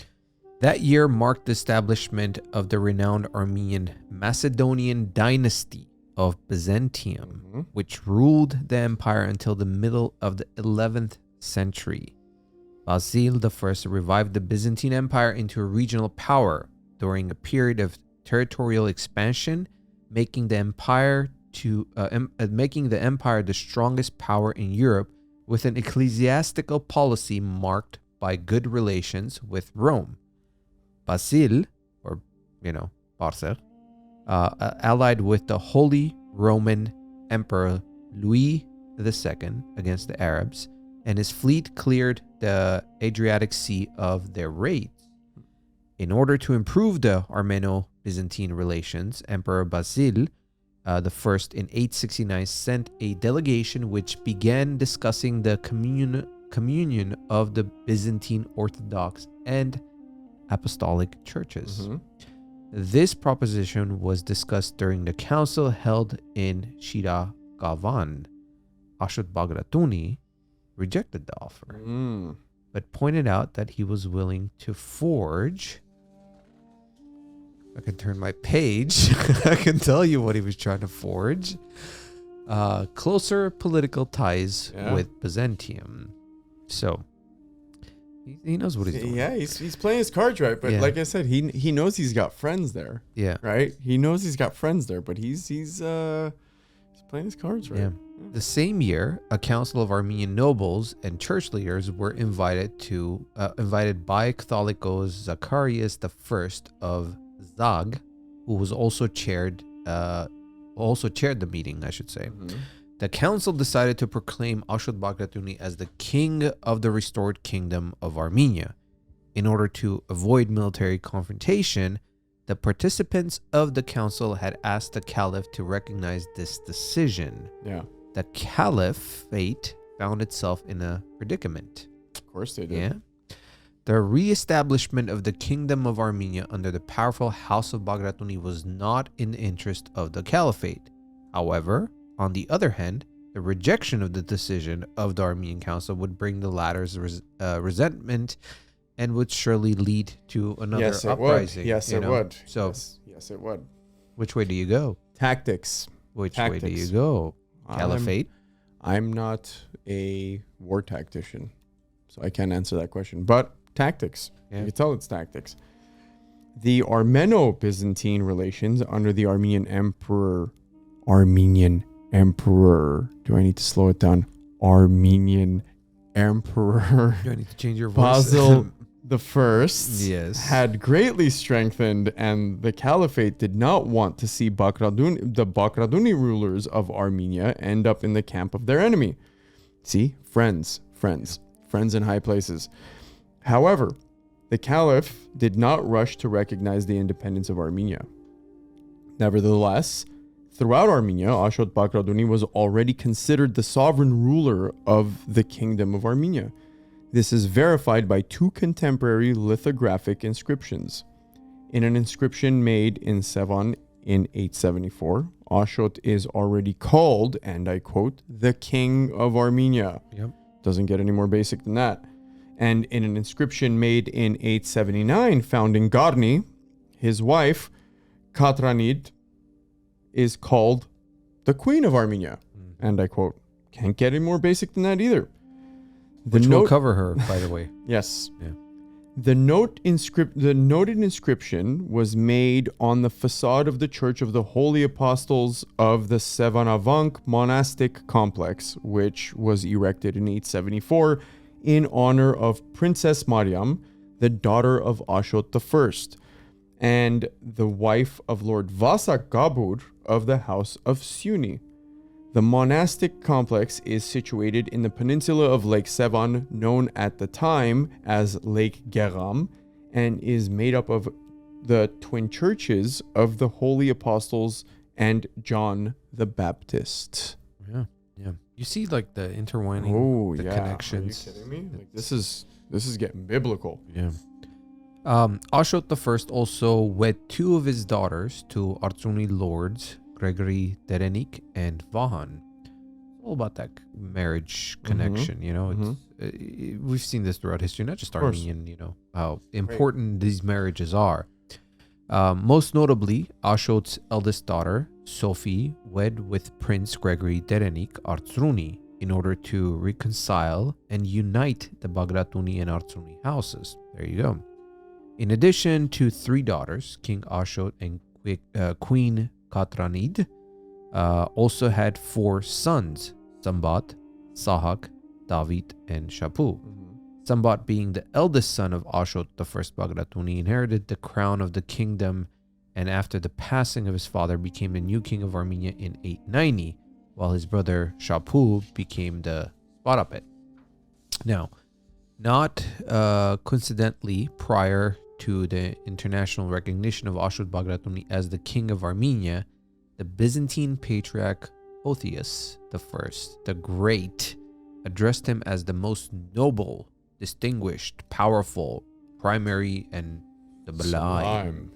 [SPEAKER 1] That year marked the establishment of the renowned Armenian Macedonian dynasty of Byzantium, which ruled the empire until the middle of the 11th century. Basil I revived the Byzantine Empire into a regional power during a period of territorial expansion, making the empire the strongest power in Europe, with an ecclesiastical policy marked by good relations with Rome. Basil, or Barser, allied with the Holy Roman Emperor Louis II against the Arabs, and his fleet cleared the Adriatic Sea of their raids. In order to improve the Armeno-Byzantine relations, Emperor Basil the first in 869 sent a delegation which began discussing the communion of the Byzantine Orthodox and Apostolic churches. This proposition was discussed during the council held in Shiragavan. Ashot Bagratuni rejected the offer, but pointed out that he was willing to forge. I can turn my page. I can tell you what he was trying to forge. Closer political ties with Byzantium. So he knows what he's doing.
[SPEAKER 2] Yeah, he's playing his cards right. But like I said, he knows he's got friends there.
[SPEAKER 1] Yeah.
[SPEAKER 2] Right? He knows he's got friends there, but he's playing his cards right.
[SPEAKER 1] Yeah. The same year, a council of Armenian nobles and church leaders were invited by Catholicos Zacharias I of Zag, who was also chaired the meeting, I should say. The council decided to proclaim Ashot Bagratuni as the king of the restored kingdom of Armenia. In order to avoid military confrontation, the participants of the council had asked the caliph to recognize this decision.
[SPEAKER 2] Yeah.
[SPEAKER 1] The caliphate found itself in a predicament.
[SPEAKER 2] Of course they did.
[SPEAKER 1] Yeah. The re-establishment of the Kingdom of Armenia under the powerful House of Bagratuni was not in the interest of the Caliphate. However, on the other hand, the rejection of the decision of the Armenian Council would bring the latter's resentment and would surely lead to another uprising.
[SPEAKER 2] Yes, it would.
[SPEAKER 1] So,
[SPEAKER 2] yes, it would.
[SPEAKER 1] Which way do you go?
[SPEAKER 2] Tactics.
[SPEAKER 1] Which way do you go? Caliphate?
[SPEAKER 2] I'm not a war tactician, so I can't answer that question. But tactics.
[SPEAKER 1] Yeah.
[SPEAKER 2] You can tell it's tactics. The Armeno-Byzantine relations under the Armenian Emperor. Do I need to slow it down? Armenian Emperor.
[SPEAKER 1] Do I need to change your voice?
[SPEAKER 2] Basil the First
[SPEAKER 1] yes.
[SPEAKER 2] had greatly strengthened, and the Caliphate did not want to see the Bagratuni rulers of Armenia end up in the camp of their enemy. See? Friends in high places. However, the Caliph did not rush to recognize the independence of Armenia. Nevertheless, throughout Armenia, Ashot Bagratuni was already considered the sovereign ruler of the Kingdom of Armenia. This is verified by two contemporary lithographic inscriptions. In an inscription made in Sevan in 874, Ashot is already called, and I quote, the King of Armenia.
[SPEAKER 1] Yep.
[SPEAKER 2] Doesn't get any more basic than that. And in an inscription made in 879 found in Garni, his wife, Katranid, is called the Queen of Armenia. And I quote, can't get any more basic than that either.
[SPEAKER 1] Which will cover her, by the way.
[SPEAKER 2] Yes.
[SPEAKER 1] Yeah.
[SPEAKER 2] The noted inscription was made on the facade of the Church of the Holy Apostles of the Sevanavank monastic complex, which was erected in 874 in honor of Princess Mariam, the daughter of Ashot I, and the wife of Lord Vasak Gabur of the House of Suni. The monastic complex is situated in the peninsula of Lake Sevan, known at the time as Lake Geram, and is made up of the twin churches of the Holy Apostles and John the Baptist.
[SPEAKER 1] Yeah. You see, like, the intertwining, the connections.
[SPEAKER 2] Are you kidding me? Like, this is getting biblical.
[SPEAKER 1] Yeah. Ashot I also wed two of his daughters to Artsuni lords, Gregory Derenik and Vahan. All about that marriage connection, we've seen this throughout history, not just Armenian, how important these marriages are. Most notably, Ashot's eldest daughter, Sophie, wed with Prince Gregory Derenik Artsuni in order to reconcile and unite the Bagratuni and Artsuni houses. There you go. In addition to three daughters, King Ashot and Queen Katranid also had four sons, Sambat, Sahak, David, and Shapu. Sambat, being the eldest son of Ashot I Bagratuni, inherited the crown of the kingdom, and after the passing of his father became the new king of Armenia in 890, while his brother Shapu became the Sparapet. Now, not coincidentally, prior to the international recognition of Ashot Bagratuni as the king of Armenia, the Byzantine patriarch Othius I, the Great, addressed him as the most noble, distinguished, powerful, primary, and sublime.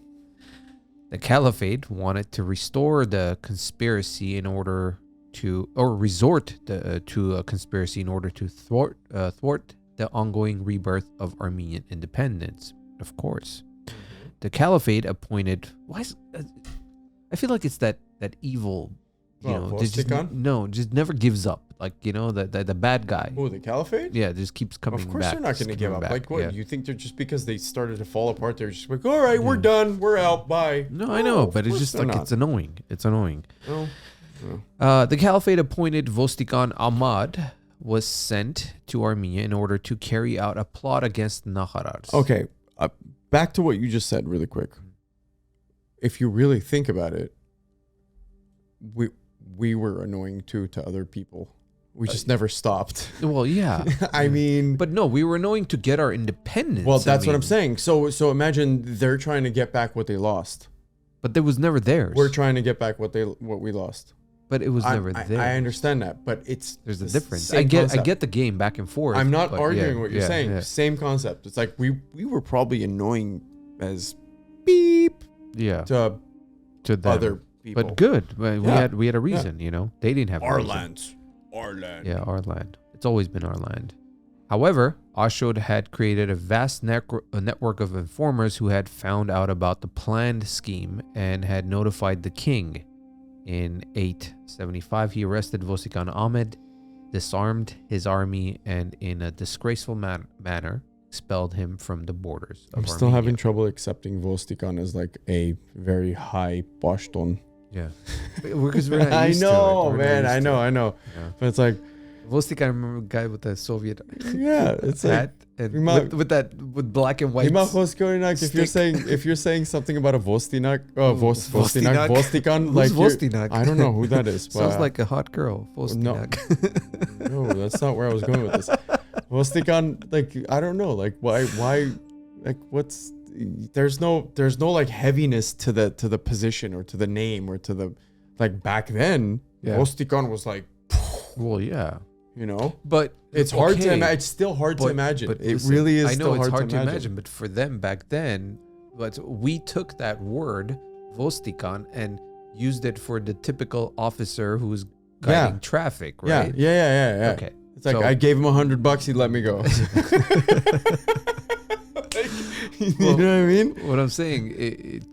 [SPEAKER 1] The Caliphate wanted to restore the conspiracy in order to, or resort to a conspiracy in order to thwart the ongoing rebirth of Armenian independence. Of course, the Caliphate appointed. I feel like it's that evil, just never gives up. Like, the bad guy.
[SPEAKER 2] Oh, the Caliphate?
[SPEAKER 1] Yeah, just keeps coming back.
[SPEAKER 2] Of course they're not going to give up.
[SPEAKER 1] Back.
[SPEAKER 2] Like, what? You think they're just because they started to fall apart, they're just like, all right, we're done. We're out. Bye.
[SPEAKER 1] No, I know, but it's just like, it's annoying. It's annoying.
[SPEAKER 2] Oh.
[SPEAKER 1] The Caliphate appointed Vostikan Ahmad was sent to Armenia in order to carry out a plot against Naharars.
[SPEAKER 2] Okay, back to what you just said really quick. If you really think about it, we were annoying too to other people. We just never stopped.
[SPEAKER 1] Well, yeah.
[SPEAKER 2] I mean...
[SPEAKER 1] But no, we were annoying to get our independence.
[SPEAKER 2] Well, that's what I'm saying. So imagine they're trying to get back what they lost.
[SPEAKER 1] But it was never theirs.
[SPEAKER 2] We're trying to get back what we lost.
[SPEAKER 1] But it was never there.
[SPEAKER 2] I understand that, but there's
[SPEAKER 1] a difference. I get the game back and forth.
[SPEAKER 2] I'm not arguing what you're saying.
[SPEAKER 1] Yeah.
[SPEAKER 2] Same concept. It's like we were probably annoying as beep to them. Other people.
[SPEAKER 1] But good. We had a reason, They didn't have
[SPEAKER 2] our
[SPEAKER 1] reason.
[SPEAKER 2] lands. Our land.
[SPEAKER 1] Yeah, our land. It's always been our land. However, Ashot had created a vast network of informers who had found out about the planned scheme and had notified the king. In 875, he arrested Vostikan Ahmed, disarmed his army, and in a disgraceful manner expelled him from the borders of
[SPEAKER 2] I'm still
[SPEAKER 1] Armenia.
[SPEAKER 2] having trouble accepting Vostikan as like a very high Pashton.
[SPEAKER 1] Yeah. Because we're not used
[SPEAKER 2] to
[SPEAKER 1] it.
[SPEAKER 2] Man, I know.
[SPEAKER 1] Yeah.
[SPEAKER 2] But it's like...
[SPEAKER 1] Vostikan, I remember a guy with the Soviet
[SPEAKER 2] it's
[SPEAKER 1] hat.
[SPEAKER 2] Like,
[SPEAKER 1] and with black and white.
[SPEAKER 2] If you're saying something about a Vostinak, Vostikan, like
[SPEAKER 1] Vostinak?
[SPEAKER 2] I don't know who that is.
[SPEAKER 1] Sounds like a hot girl. Vostinak.
[SPEAKER 2] No, that's not where I was going with this. Vostikan, like I don't know, like why, like what's there's no like heaviness to the position or to the name or to the like back then. Yeah. Vostikan was like,
[SPEAKER 1] well, yeah.
[SPEAKER 2] But it's hard to imagine. It's still hard to imagine. But it really is. I know it's hard to imagine.
[SPEAKER 1] But for them back then, we took that word Vostikan and used it for the typical officer who's guiding traffic, right?
[SPEAKER 2] Yeah.
[SPEAKER 1] Okay.
[SPEAKER 2] It's like I gave him $100, he'd let me go. You know what I mean?
[SPEAKER 1] What I'm saying,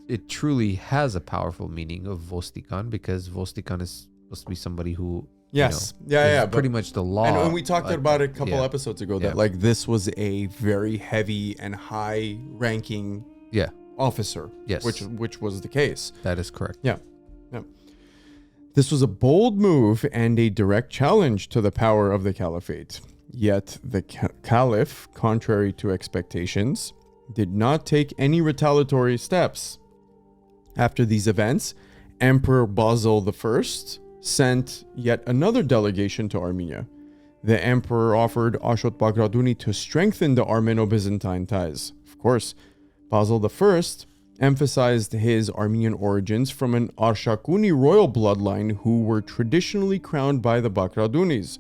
[SPEAKER 1] it truly has a powerful meaning of Vostikan, because Vostikan is supposed to be somebody who.
[SPEAKER 2] Yes.
[SPEAKER 1] Pretty much the law.
[SPEAKER 2] And we talked about it a couple episodes ago that like this was a very heavy and high ranking officer.
[SPEAKER 1] Yes.
[SPEAKER 2] Which was the case.
[SPEAKER 1] That is correct.
[SPEAKER 2] Yeah. This was a bold move and a direct challenge to the power of the caliphate. Yet the caliph, contrary to expectations, did not take any retaliatory steps. After these events, Emperor Basil I sent yet another delegation to Armenia. The emperor offered Ashot Bagratuni to strengthen the Armeno-Byzantine ties. Of course, Basil I emphasized his Armenian origins from an Arshakuni royal bloodline who were traditionally crowned by the Bagratunis.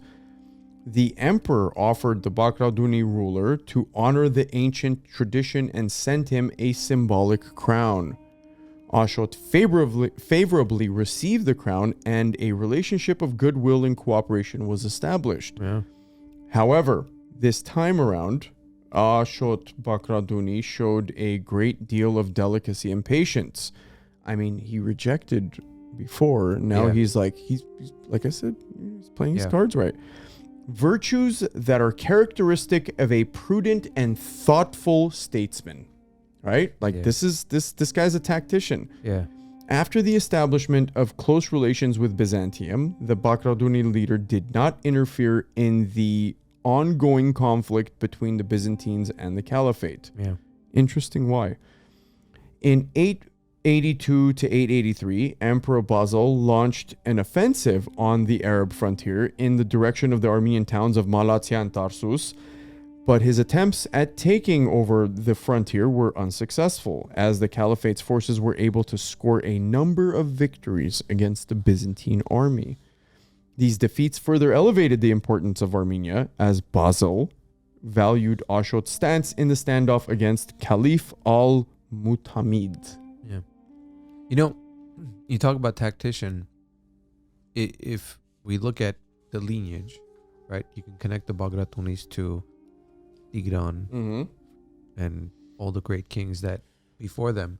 [SPEAKER 2] The emperor offered the Bagratuni ruler to honor the ancient tradition and sent him a symbolic crown. Ashot favorably received the crown, and a relationship of goodwill and cooperation was established.
[SPEAKER 1] Yeah.
[SPEAKER 2] However, this time around, Ashot Bagratuni showed a great deal of delicacy and patience. I mean, he rejected before. Now he's like I said, he's playing his cards right. Virtues that are characteristic of a prudent and thoughtful statesman. Right? Like this guy's a tactician.
[SPEAKER 1] Yeah.
[SPEAKER 2] After the establishment of close relations with Byzantium, the Bagratuni leader did not interfere in the ongoing conflict between the Byzantines and the Caliphate.
[SPEAKER 1] Yeah.
[SPEAKER 2] Interesting why. In 882 to 883, Emperor Basil launched an offensive on the Arab frontier in the direction of the Armenian towns of Malatya and Tarsus, but his attempts at taking over the frontier were unsuccessful, as the Caliphate's forces were able to score a number of victories against the Byzantine army. These defeats further elevated the importance of Armenia, as Basil valued Ashot's stance in the standoff against Caliph al-Mutamid.
[SPEAKER 1] Yeah. You know, you talk about tactician. If we look at the lineage, right, you can connect the Bagratunis to Tigran and all the great kings that before them.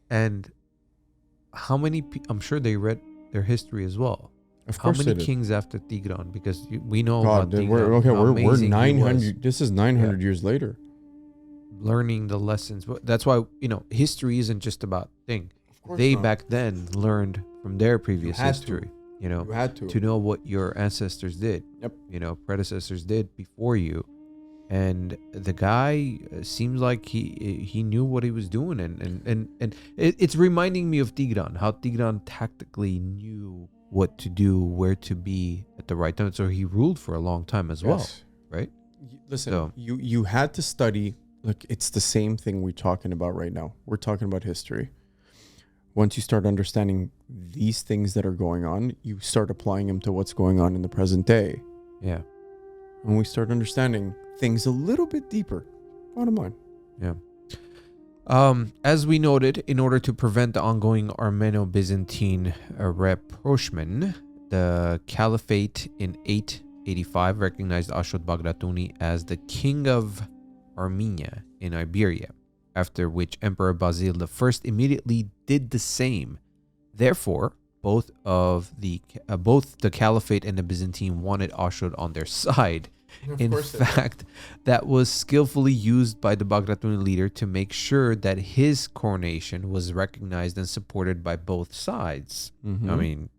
[SPEAKER 1] And how many, I'm sure they read their history as well.
[SPEAKER 2] Of
[SPEAKER 1] How
[SPEAKER 2] course
[SPEAKER 1] many kings after Tigran? Because we know
[SPEAKER 2] God,
[SPEAKER 1] about Tigran.
[SPEAKER 2] we're 900. This is 900 years later.
[SPEAKER 1] Learning the lessons. That's why, history isn't just about thing. They
[SPEAKER 2] not.
[SPEAKER 1] back then learned from their previous
[SPEAKER 2] had to.
[SPEAKER 1] history,
[SPEAKER 2] You had
[SPEAKER 1] to know what your ancestors did.
[SPEAKER 2] Yep.
[SPEAKER 1] Predecessors did before you. And the guy seems like he knew what he was doing. And it's reminding me of Tigran, how Tigran tactically knew what to do, where to be at the right time. So he ruled for a long time as well, right?
[SPEAKER 2] Listen,
[SPEAKER 1] So-
[SPEAKER 2] you had to study. Look, it's the same thing we're talking about right now. We're talking about history. Once you start understanding these things that are going on, you start applying them to what's going on in the present day.
[SPEAKER 1] Yeah.
[SPEAKER 2] When we start understanding things a little bit deeper, bottom line.
[SPEAKER 1] Yeah. As we noted, in order to prevent the ongoing Armeno-Byzantine rapprochement, the Caliphate in 885 recognized Ashot Bagratuni as the king of Armenia in Iberia, after which Emperor Basil I immediately did the same. Therefore, both the Caliphate and the Byzantine wanted Ashot on their side. In fact, that was skillfully used by the Bagratuni leader to make sure that his coronation was recognized and supported by both sides. I mean,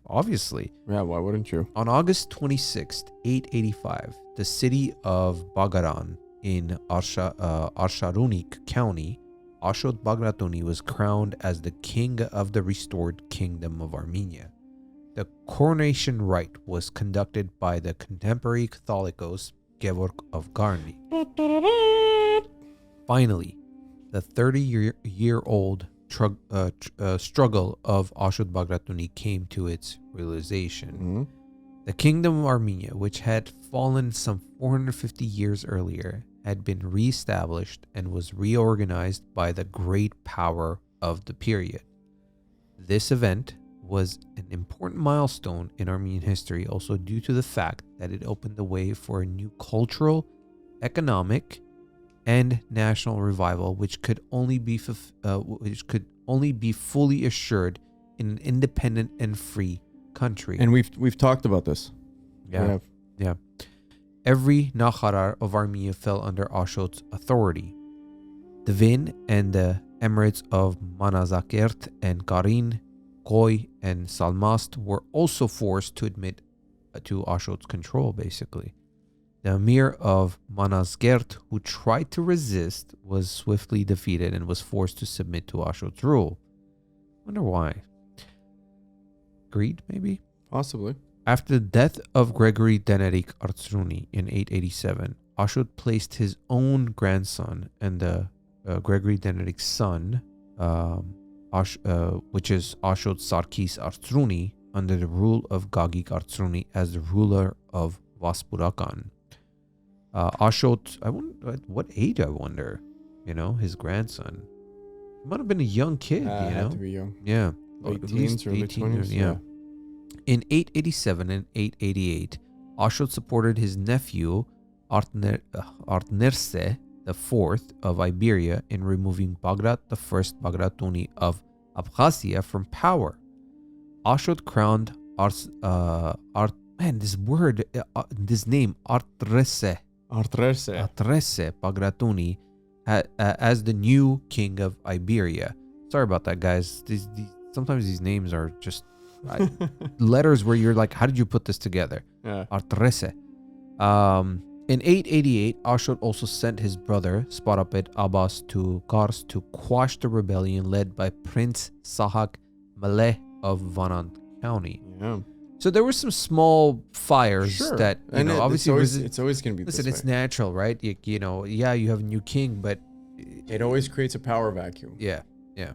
[SPEAKER 1] obviously.
[SPEAKER 2] Yeah, why wouldn't you?
[SPEAKER 1] On August 26th, 885, the city of Bagaran in Arsharunik County, Ashot Bagratuni was crowned as the king of the restored kingdom of Armenia. The coronation rite was conducted by the contemporary Catholicos Georg of Garni. Finally, the 30-year-old struggle of Ashot Bagratuni came to its realization. The kingdom of Armenia, which had fallen some 450 years earlier, had been reestablished and was reorganized by the great power of the period. This event was an important milestone in Armenian history, also due to the fact that it opened the way for a new cultural, economic, and national revival, which could only be fully assured in an independent and free country.
[SPEAKER 2] And we've talked about this.
[SPEAKER 1] Yeah. Every Nakharar of Armenia fell under Ashot's authority. The Vin and the emirates of Manazakert and Karin, Koy, and Salmast were also forced to admit to Ashot's control, basically. The emir of Manazkert, who tried to resist, was swiftly defeated and was forced to submit to Ashot's rule. Wonder why. Greed, maybe?
[SPEAKER 2] Possibly.
[SPEAKER 1] After the death of Gregory Denerik Artsruni in 887, Ashot placed his own grandson and the Gregory Denerik's son, which is Ashot Sarkis Artsruni, under the rule of Gagik Artsruni as the ruler of Vaspurakan. Ashot, I wonder at what age, I wonder, his grandson. He might have been a young kid,
[SPEAKER 2] Had to be young.
[SPEAKER 1] Yeah.
[SPEAKER 2] Late
[SPEAKER 1] At
[SPEAKER 2] teens,
[SPEAKER 1] least
[SPEAKER 2] early
[SPEAKER 1] 18 years,
[SPEAKER 2] 20s.
[SPEAKER 1] yeah. In 887 and 888, Ashot supported his nephew Artnerse IV of Iberia in removing Bagrat I Bagratuni of Abkhazia from power. Ashot crowned this name Artrese Bagratuni as the new king of Iberia. Sorry about that, guys. Sometimes these names are just letters where you're like, how did you put this together?
[SPEAKER 2] Yeah.
[SPEAKER 1] Artrese. In 888, Ashot also sent his brother Sparapet Abbas to Kars to quash the rebellion led by Prince Sahak Maleh of Vanant County.
[SPEAKER 2] Yeah.
[SPEAKER 1] So there were some small fires
[SPEAKER 2] Sure.
[SPEAKER 1] that,
[SPEAKER 2] And
[SPEAKER 1] obviously
[SPEAKER 2] it's always going to be
[SPEAKER 1] listen,
[SPEAKER 2] this
[SPEAKER 1] it's
[SPEAKER 2] way.
[SPEAKER 1] natural, right? You have a new king, but
[SPEAKER 2] It always creates a power vacuum.
[SPEAKER 1] yeah.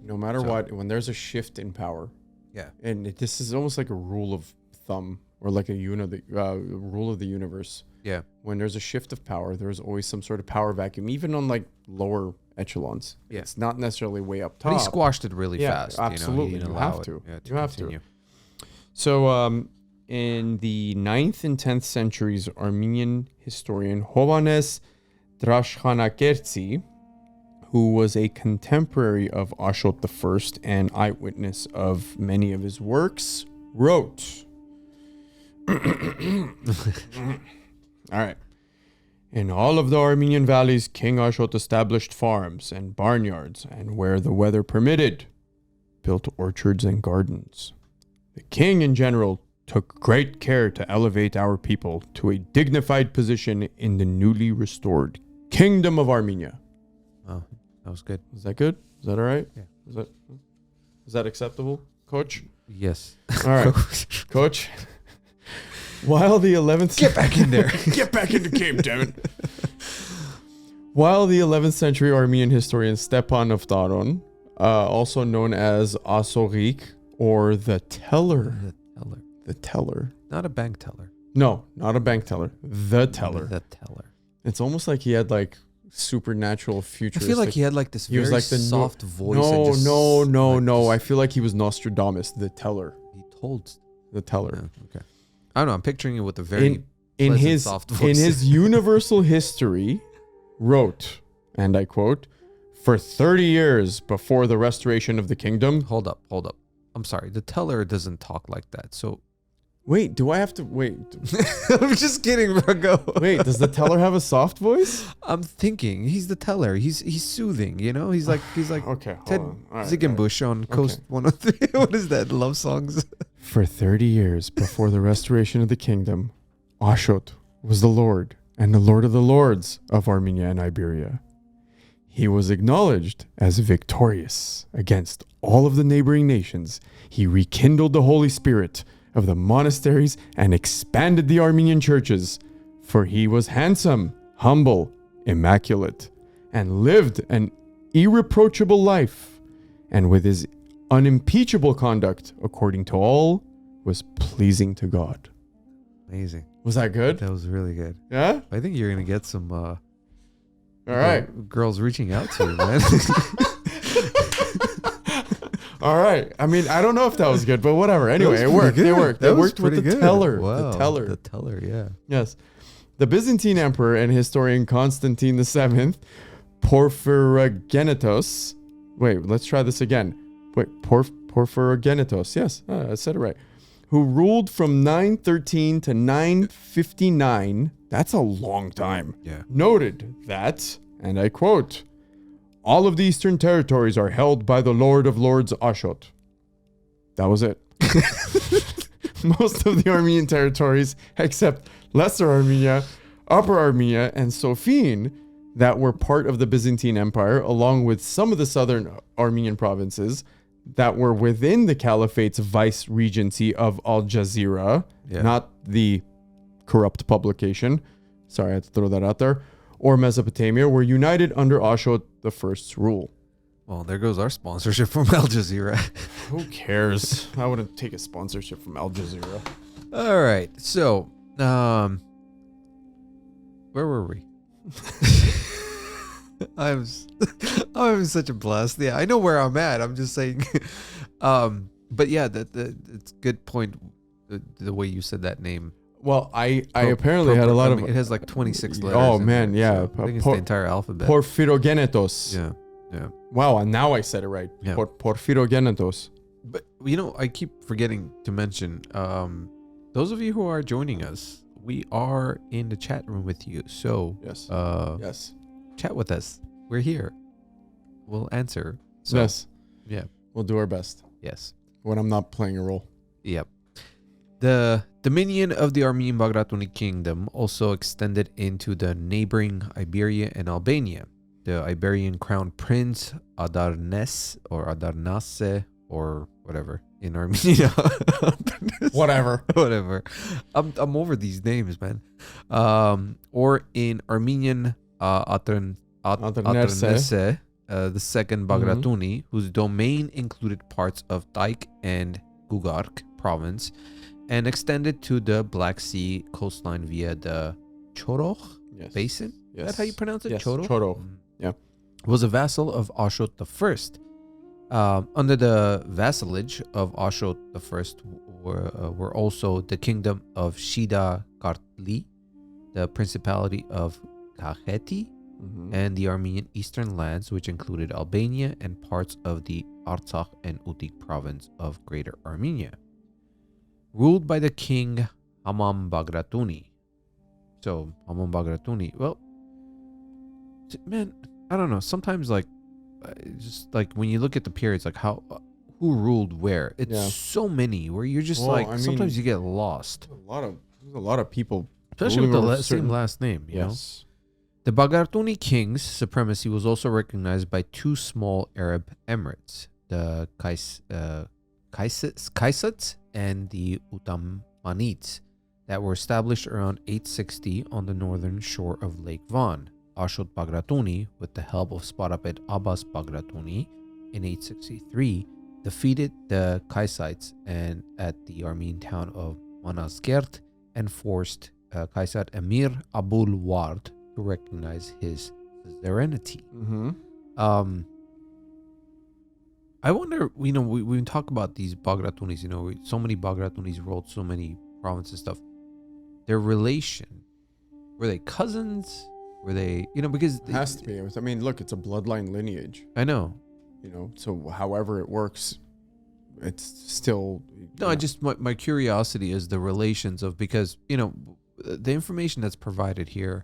[SPEAKER 2] No matter what, when there's a shift in power.
[SPEAKER 1] Yeah.
[SPEAKER 2] And this is almost like a rule of thumb or like a rule of the universe.
[SPEAKER 1] Yeah.
[SPEAKER 2] When there's a shift of power, there's always some sort of power vacuum, even on like lower echelons.
[SPEAKER 1] Yeah.
[SPEAKER 2] It's not necessarily way up top.
[SPEAKER 1] But he squashed it really fast.
[SPEAKER 2] Absolutely.
[SPEAKER 1] He didn't
[SPEAKER 2] You
[SPEAKER 1] allow
[SPEAKER 2] have
[SPEAKER 1] it,
[SPEAKER 2] to.
[SPEAKER 1] to
[SPEAKER 2] You have to.
[SPEAKER 1] continue.
[SPEAKER 2] So, in the 9th and 10th centuries, Armenian historian Hovannes Drashkhanakertsi, who was a contemporary of Ashot I and eyewitness of many of his works, wrote. All right. In all of the Armenian valleys, King Ashot established farms and barnyards, and where the weather permitted, built orchards and gardens. The king in general took great care to elevate our people to a dignified position in the newly restored Kingdom of Armenia.
[SPEAKER 1] Oh, that was good.
[SPEAKER 2] Is that good? Is that all right?
[SPEAKER 1] Yeah.
[SPEAKER 2] Is that acceptable, Coach?
[SPEAKER 1] Yes.
[SPEAKER 2] All right, Coach. While the 11th...
[SPEAKER 1] Get back in there.
[SPEAKER 2] Get back in the game, damn it. While the 11th century Armenian historian Stepan of Taron, also known as Asorik, or the Teller. The Teller.
[SPEAKER 1] Not a bank teller.
[SPEAKER 2] No, not a bank teller. The Teller.
[SPEAKER 1] The teller.
[SPEAKER 2] It's almost like he had like supernatural futuristic...
[SPEAKER 1] I feel like he had like this very
[SPEAKER 2] was like the
[SPEAKER 1] soft voice.
[SPEAKER 2] No. I feel like he was Nostradamus, the Teller.
[SPEAKER 1] He told...
[SPEAKER 2] The Teller.
[SPEAKER 1] Yeah, okay. I don't know. I'm picturing it with a very
[SPEAKER 2] in his
[SPEAKER 1] soft voice.
[SPEAKER 2] In his universal history, wrote, and I quote, "For 30 years before the restoration of the kingdom."
[SPEAKER 1] Hold up. I'm sorry. The teller doesn't talk like that. So
[SPEAKER 2] wait, do I have to wait?
[SPEAKER 1] I'm just kidding, bro. Go.
[SPEAKER 2] Wait, does the teller have a soft voice?
[SPEAKER 1] I'm thinking he's the teller. He's soothing. He's like
[SPEAKER 2] okay.
[SPEAKER 1] Ted Ziegenbusch on Coast 103. What is that? Love songs.
[SPEAKER 2] For 30 years before the restoration of the kingdom, Ashot was the Lord and the Lord of the Lords of Armenia and Iberia. He was acknowledged as victorious against all of the neighboring nations. He rekindled the Holy Spirit of the monasteries and expanded the Armenian churches, for he was handsome, humble, immaculate, and lived an irreproachable life, and with his unimpeachable conduct, according to all, was pleasing to God.
[SPEAKER 1] Amazing.
[SPEAKER 2] Was that good?
[SPEAKER 1] That was really good.
[SPEAKER 2] Yeah?
[SPEAKER 1] I think you're gonna get some
[SPEAKER 2] All right.
[SPEAKER 1] girls reaching out to you, man.
[SPEAKER 2] All right. I mean, I don't know if that was good, but whatever. Anyway, it worked. It worked. It worked with the teller.
[SPEAKER 1] Wow.
[SPEAKER 2] The teller.
[SPEAKER 1] The teller, yeah.
[SPEAKER 2] Yes. The Byzantine emperor and historian Constantine VII, Porphyrogenitos. Wait, let's try this again. Wait, Porphyrogenitos. Yes, I said it right. Who ruled from 913 to 959. That's a long time.
[SPEAKER 1] Yeah.
[SPEAKER 2] Noted that, and I quote, "All of the eastern territories are held by the Lord of Lords Ashot." That was it. Most of the Armenian territories, except Lesser Armenia, Upper Armenia, and Sophene, that were part of the Byzantine Empire, along with some of the southern Armenian provinces that were within the Caliphate's vice regency of Al Jazeera, not the corrupt publication. Sorry, I had to throw that out there. Or Mesopotamia, were united under Ashot I's rule.
[SPEAKER 1] Well, there goes our sponsorship from Al Jazeera.
[SPEAKER 2] Who cares? I wouldn't take a sponsorship from Al Jazeera.
[SPEAKER 1] All right. So, where were we? I'm having such a blast. Yeah, I know where I'm at. I'm just saying. But yeah, it's a good point. The way you said that name.
[SPEAKER 2] Well, I apparently had a lot of...
[SPEAKER 1] It has like 26 letters.
[SPEAKER 2] Oh, man, yeah.
[SPEAKER 1] So I think it's the entire alphabet.
[SPEAKER 2] Porphyrogenitos.
[SPEAKER 1] Yeah.
[SPEAKER 2] Wow, and now I said it right.
[SPEAKER 1] Yeah.
[SPEAKER 2] Porphyrogenitos.
[SPEAKER 1] But, I keep forgetting to mention, those of you who are joining us, we are in the chat room with you. So,
[SPEAKER 2] yes. Yes.
[SPEAKER 1] Chat with us. We're here. We'll answer. So,
[SPEAKER 2] yes.
[SPEAKER 1] Yeah.
[SPEAKER 2] We'll do our best.
[SPEAKER 1] Yes.
[SPEAKER 2] When I'm not playing a role.
[SPEAKER 1] Yep. The Dominion of the Armenian Bagratuni kingdom also extended into the neighboring Iberia and Albania. The Iberian crown prince Adarnes or Adarnase or whatever in Armenia.
[SPEAKER 2] Whatever.
[SPEAKER 1] Whatever. I'm over these names, man. Or in Armenian Adarnese, the second Bagratuni, whose domain included parts of Dyke and Gugark province and extended to the Black Sea coastline via the Chorokh Basin.
[SPEAKER 2] Yes.
[SPEAKER 1] Is that how you pronounce it?
[SPEAKER 2] Yes.
[SPEAKER 1] Chorokh?
[SPEAKER 2] Chorokh. Yeah.
[SPEAKER 1] Was a vassal of Ashot I. Under the vassalage of Ashot I were also the kingdom of Shida Kartli, the principality of Kakheti, and the Armenian eastern lands, which included Albania and parts of the Artsakh and Utik province of Greater Armenia. Ruled by the king Hamam Bagratuni. So, Hamam Bagratuni, well, man, I don't know. Sometimes, like, just like when you look at the periods, like who ruled where, it's so many where you're just sometimes you get lost.
[SPEAKER 2] There's a lot of people,
[SPEAKER 1] especially with the same last name. You know, the Bagratuni king's supremacy was also recognized by two small Arab emirates, the Kaisats and the Utamanids, that were established around 860 on the northern shore of Lake Van. Ashot Bagratuni, with the help of Sparapet Abbas Bagratuni in 863, defeated the Kaisites and at the Armenian town of Manasgert and forced Kaisat Emir Abul Ward to recognize his suzerainty. I wonder, you know, we talk about these Bagratunis, you know, so many Bagratunis ruled so many provinces stuff. Their relation, were they cousins? Were they, you know, because
[SPEAKER 2] it has to be. I mean, look, it's a bloodline lineage.
[SPEAKER 1] I know.
[SPEAKER 2] You know, so however it works, it's still.
[SPEAKER 1] No, I just, my curiosity is the relations of, because, you know, the information that's provided here,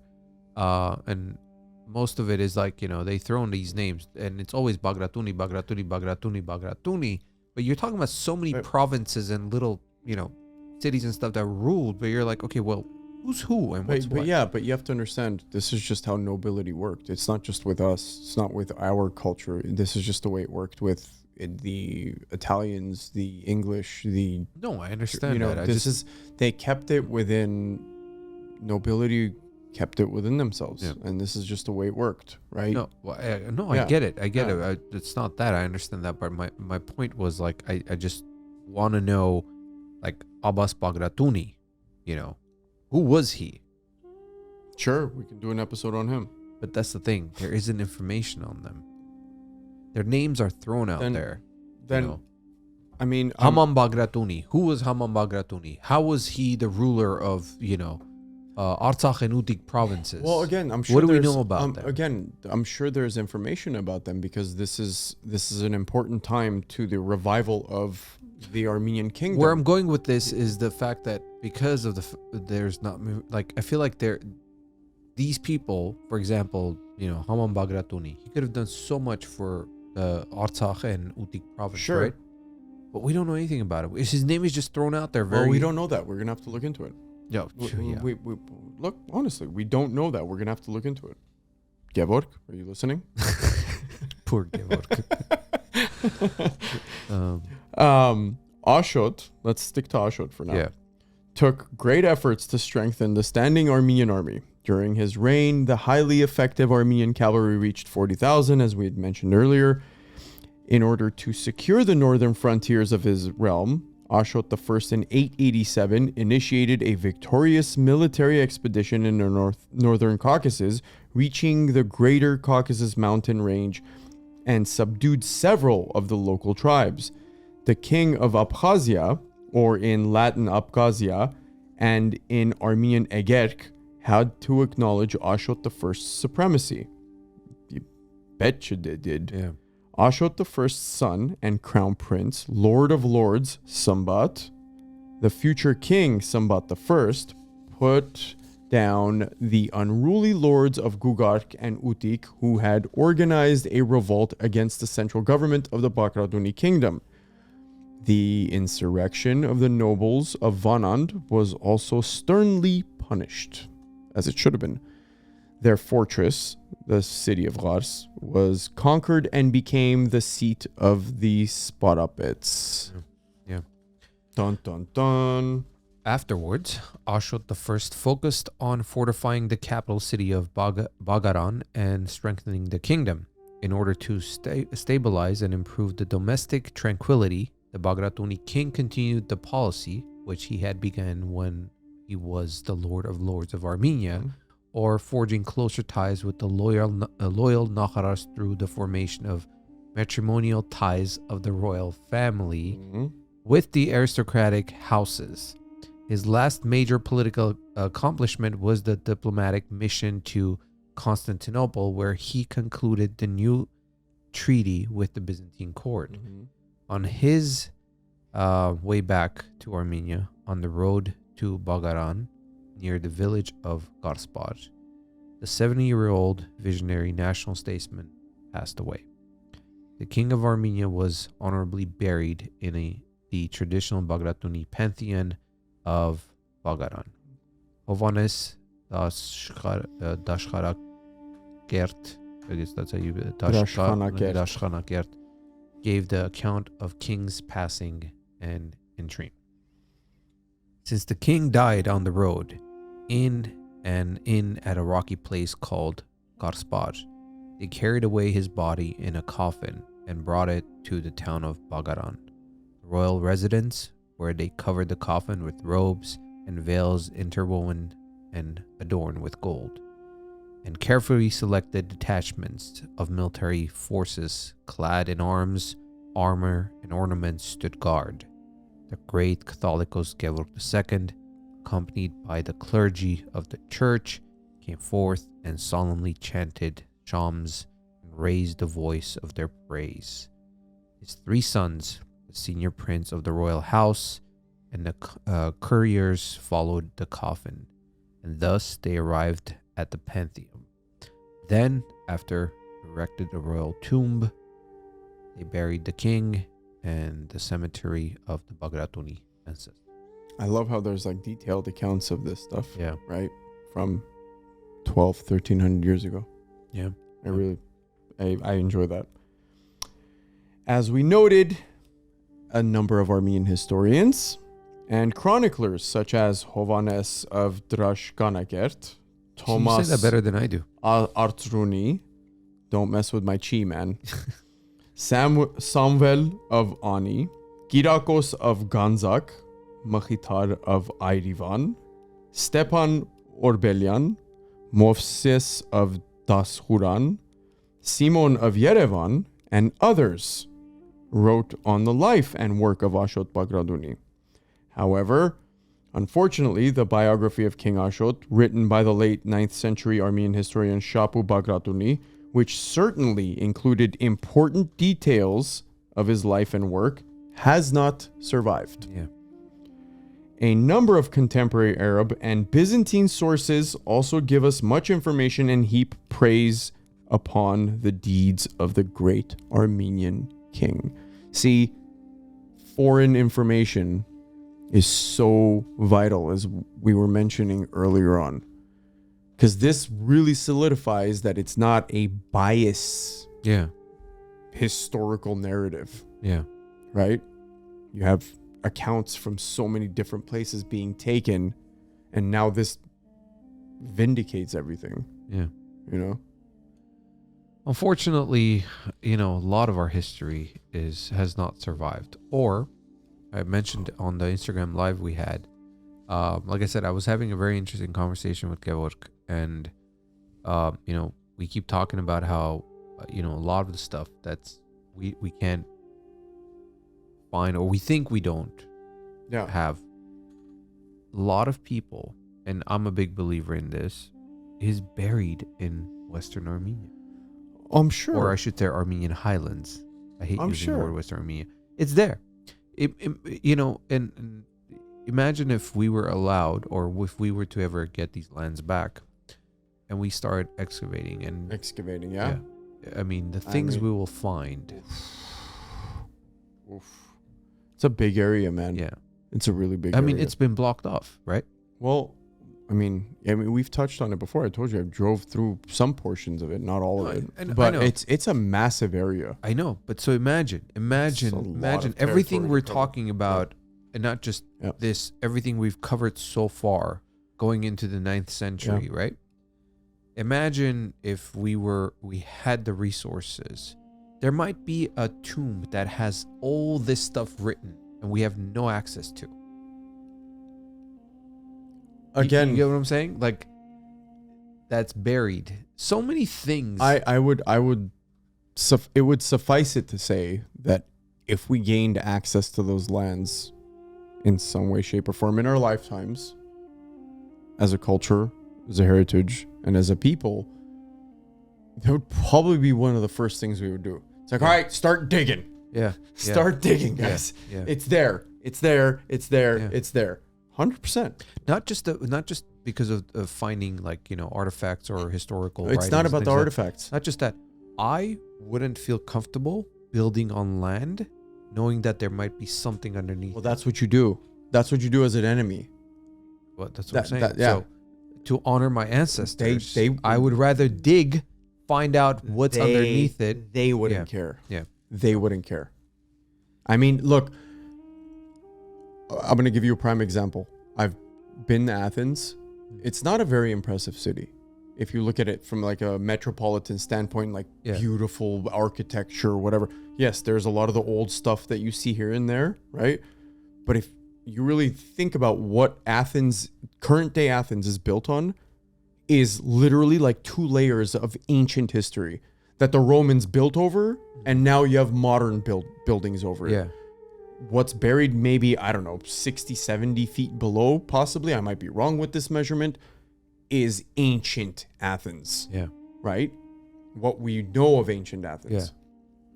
[SPEAKER 1] and most of it is like, you know, they throw in these names and it's always Bagratuni, Bagratuni, Bagratuni, Bagratuni. But you're talking about so many provinces and little, you know, cities and stuff that ruled, but you're like, okay, well, who's who and what's what?
[SPEAKER 2] Yeah, but you have to understand, this is just how nobility worked. It's not just with us. It's not with our culture. This is just the way it worked with the Italians, the English, the...
[SPEAKER 1] No, I understand,
[SPEAKER 2] you know,
[SPEAKER 1] that.
[SPEAKER 2] They kept it within... Nobility kept it within themselves. Yeah. And this is just the way it worked, right?
[SPEAKER 1] No, I get it. It. It's not that. I understand that part. My point was, like, I just want to know, like, Abbas Bagratuni, you know, who was he?
[SPEAKER 2] Sure, we can do an episode on him.
[SPEAKER 1] But that's the thing. There isn't information on them. Their names are thrown out there.
[SPEAKER 2] Then,
[SPEAKER 1] you know?
[SPEAKER 2] I mean...
[SPEAKER 1] Hamam Bagratuni. Who was Hamam Bagratuni? How was he the ruler of, you know, Artsakh and Utik provinces?
[SPEAKER 2] Well, again, I'm sure.
[SPEAKER 1] What do we know about them?
[SPEAKER 2] Again, I'm sure there's information about them because this is an important time to the revival of the Armenian kingdom.
[SPEAKER 1] Where I'm going with this is the fact that because of there's not, like, I feel like these people, for example, you know, Hamam Bagratuni, he could have done so much for Artsakh and Utik province, right? But we don't know anything about it. His name is just thrown out there.
[SPEAKER 2] We don't know that. We're gonna have to look into it.
[SPEAKER 1] Yeah,
[SPEAKER 2] we look, honestly, we don't know that. We're gonna have to look into it. Gevorg, are you listening?
[SPEAKER 1] Poor Gevorg.
[SPEAKER 2] Ashot, let's stick to Ashot for now.
[SPEAKER 1] Yeah.
[SPEAKER 2] Took great efforts to strengthen the standing Armenian army. During his reign, the highly effective Armenian cavalry reached 40,000, as we had mentioned earlier. In order to secure the northern frontiers of his realm, Ashot I in 887 initiated a victorious military expedition in the northern Caucasus, reaching the Greater Caucasus mountain range and subdued several of the local tribes. The king of Abkhazia, or in Latin Abkhazia, and in Armenian Egerk, had to acknowledge Ashot I's supremacy. You betcha they did.
[SPEAKER 1] Yeah.
[SPEAKER 2] Ashot I's son and crown prince, Lord of Lords, Sambat, the future king Sambat I, put down the unruly lords of Gugark and Utik who had organized a revolt against the central government of the Bagratuni kingdom. The insurrection of the nobles of Vanand was also sternly punished, as it should have been. Their fortress, the city of Kars, was conquered and became the seat of the Sparapets.
[SPEAKER 1] Yeah.
[SPEAKER 2] Dun dun dun.
[SPEAKER 1] Afterwards, Ashot I focused on fortifying the capital city of Bagaran and strengthening the kingdom. In order to stabilize and improve the domestic tranquility, the Bagratuni king continued the policy which he had begun when he was the Lord of Lords of Armenia, or forging closer ties with the loyal Nakharas through the formation of matrimonial ties of the royal family with the aristocratic houses. His last major political accomplishment was the diplomatic mission to Constantinople, where he concluded the new treaty with the Byzantine court. On his way back to Armenia, on the road to Bagaran, near the village of Garspaj, the 70-year-old visionary national statesman passed away. The king of Armenia was honorably buried in the traditional Bagratuni pantheon of Bagaran. Hovannes Dashkharakert, I guess that's how you Dashkharakert, gave the account of king's passing and entry. Since the king died on the road, in at a rocky place called Garspaj, they carried away his body in a coffin and brought it to the town of Bagaran, the royal residence, where they covered the coffin with robes and veils interwoven and adorned with gold, and carefully selected detachments of military forces clad in arms, armor, and ornaments stood guard. The great Catholicos Georg II, accompanied by the clergy of the church, came forth and solemnly chanted psalms and raised the voice of their praise. His three sons, the senior prince of the royal house, and the couriers followed the coffin, and thus they arrived at the Pantheon. Then, after erected a royal tomb, they buried the king and the cemetery of the Bagratuni ancestors.
[SPEAKER 2] I love how there's like detailed accounts of this stuff.
[SPEAKER 1] Yeah.
[SPEAKER 2] Right? From 1300 years ago.
[SPEAKER 1] Yeah.
[SPEAKER 2] I enjoy that. As we noted, a number of Armenian historians and chroniclers such as Hovannes of Drashkanakert, Thomas...
[SPEAKER 1] You say that better than I do.
[SPEAKER 2] Artruni, don't mess with my chi, man. Samvel of Ani, Kyrakos of Ganzak, Makhitar of Ayrivan, Stepan Orbelian, Movses of Dashuran, Simon of Yerevan, and others wrote on the life and work of Ashot Bagratuni. However, unfortunately, the biography of King Ashot, written by the late 9th century Armenian historian Shapu Bagratuni, which certainly included important details of his life and work, has not survived.
[SPEAKER 1] Yeah.
[SPEAKER 2] A number of contemporary Arab and Byzantine sources also give us much information and heap praise upon the deeds of the great Armenian king. See, foreign information is so vital, as we were mentioning earlier on, because this really solidifies that it's not a bias historical narrative.
[SPEAKER 1] Yeah.
[SPEAKER 2] Right? You have accounts from so many different places being taken, and now this vindicates everything.
[SPEAKER 1] Yeah.
[SPEAKER 2] You know?
[SPEAKER 1] Unfortunately, a lot of our history has not survived. Or, I mentioned on the Instagram live we had, like I said, I was having a very interesting conversation with Georg, and we keep talking about how a lot of the stuff that's we can't find, or we think we don't have. A lot of people, and I'm a big believer in this, is buried in Western Armenia.
[SPEAKER 2] I'm sure.
[SPEAKER 1] Or I should say Armenian Highlands. I hate using the word Western Armenia. It's there. And imagine if we were allowed, or if we were to ever get these lands back, and we start excavating.
[SPEAKER 2] Yeah.
[SPEAKER 1] I mean, the things we will find.
[SPEAKER 2] Oof. It's a big area, man.
[SPEAKER 1] Yeah.
[SPEAKER 2] It's a really big
[SPEAKER 1] I
[SPEAKER 2] area.
[SPEAKER 1] mean, it's been blocked off, right?
[SPEAKER 2] Well, I mean, we've touched on it before. I told you I drove through some portions of it, not all of it. But it's a massive area.
[SPEAKER 1] I know, but so imagine everything we're talking about, and not just this, everything we've covered so far going into the 9th century, right? Imagine if we had the resources. There might be a tomb that has all this stuff written and we have no access to.
[SPEAKER 2] Again,
[SPEAKER 1] you get what I'm saying? Like, that's buried. So many things.
[SPEAKER 2] It would suffice it to say that if we gained access to those lands in some way, shape, or form in our lifetimes, as a culture, as a heritage, and as a people, that would probably be one of the first things we would do. It's like, all right, start digging.
[SPEAKER 1] Yeah.
[SPEAKER 2] Start digging, guys.
[SPEAKER 1] Yeah.
[SPEAKER 2] It's there. It's there. It's there.
[SPEAKER 1] Yeah.
[SPEAKER 2] It's there. 100%.
[SPEAKER 1] Not just because of finding, like, artifacts or historical.
[SPEAKER 2] It's not about the artifacts.
[SPEAKER 1] Not just that. I wouldn't feel comfortable building on land, knowing that there might be something underneath.
[SPEAKER 2] Well, that's what you do. That's what you do as an enemy.
[SPEAKER 1] Well, that's what I'm saying. So, to honor my ancestors, I would rather dig, find out what's underneath it.
[SPEAKER 2] They wouldn't care.
[SPEAKER 1] Yeah.
[SPEAKER 2] They wouldn't care. I mean, look, I'm going to give you a prime example. I've been to Athens. It's not a very impressive city. If you look at it from like a metropolitan standpoint, like beautiful architecture, whatever. Yes, there's a lot of the old stuff that you see here and there, right? But if you really think about what current day Athens is built on, is literally like 2 layers of ancient history that the Romans built over, and now you have modern buildings over it.
[SPEAKER 1] Yeah.
[SPEAKER 2] What's buried maybe, I don't know, 60, 70 feet below, possibly, I might be wrong with this measurement, is ancient Athens.
[SPEAKER 1] Yeah.
[SPEAKER 2] Right? What we know of ancient Athens.
[SPEAKER 1] Yeah.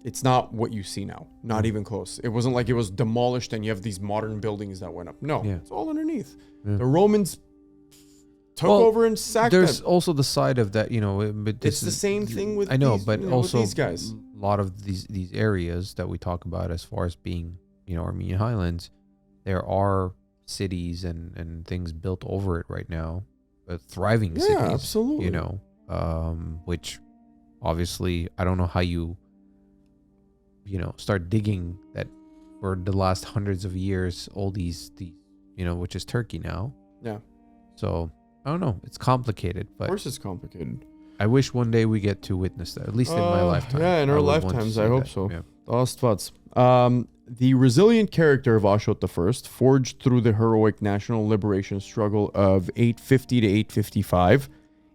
[SPEAKER 2] It's not what you see now. Not even close. It wasn't like it was demolished and you have these modern buildings that went up. No, it's all underneath. Yeah. The Romans took over and sacked
[SPEAKER 1] There's
[SPEAKER 2] them.
[SPEAKER 1] also the side of that, but
[SPEAKER 2] it's the same thing with
[SPEAKER 1] also
[SPEAKER 2] with these guys.
[SPEAKER 1] A lot of these areas that we talk about as far as being, Armenian Highlands, there are cities and things built over it right now, thriving cities.
[SPEAKER 2] Yeah, absolutely.
[SPEAKER 1] Which obviously I don't know how you start digging that for the last hundreds of years, all these which is Turkey now.
[SPEAKER 2] Yeah.
[SPEAKER 1] So I don't know. It's complicated, but
[SPEAKER 2] of course it's complicated.
[SPEAKER 1] I wish one day we get to witness that, at least in my lifetime.
[SPEAKER 2] Yeah, in our lifetimes, I hope so.
[SPEAKER 1] Yeah.
[SPEAKER 2] Last thoughts. The resilient character of Ashot I, forged through the heroic national liberation struggle of 850 to 855,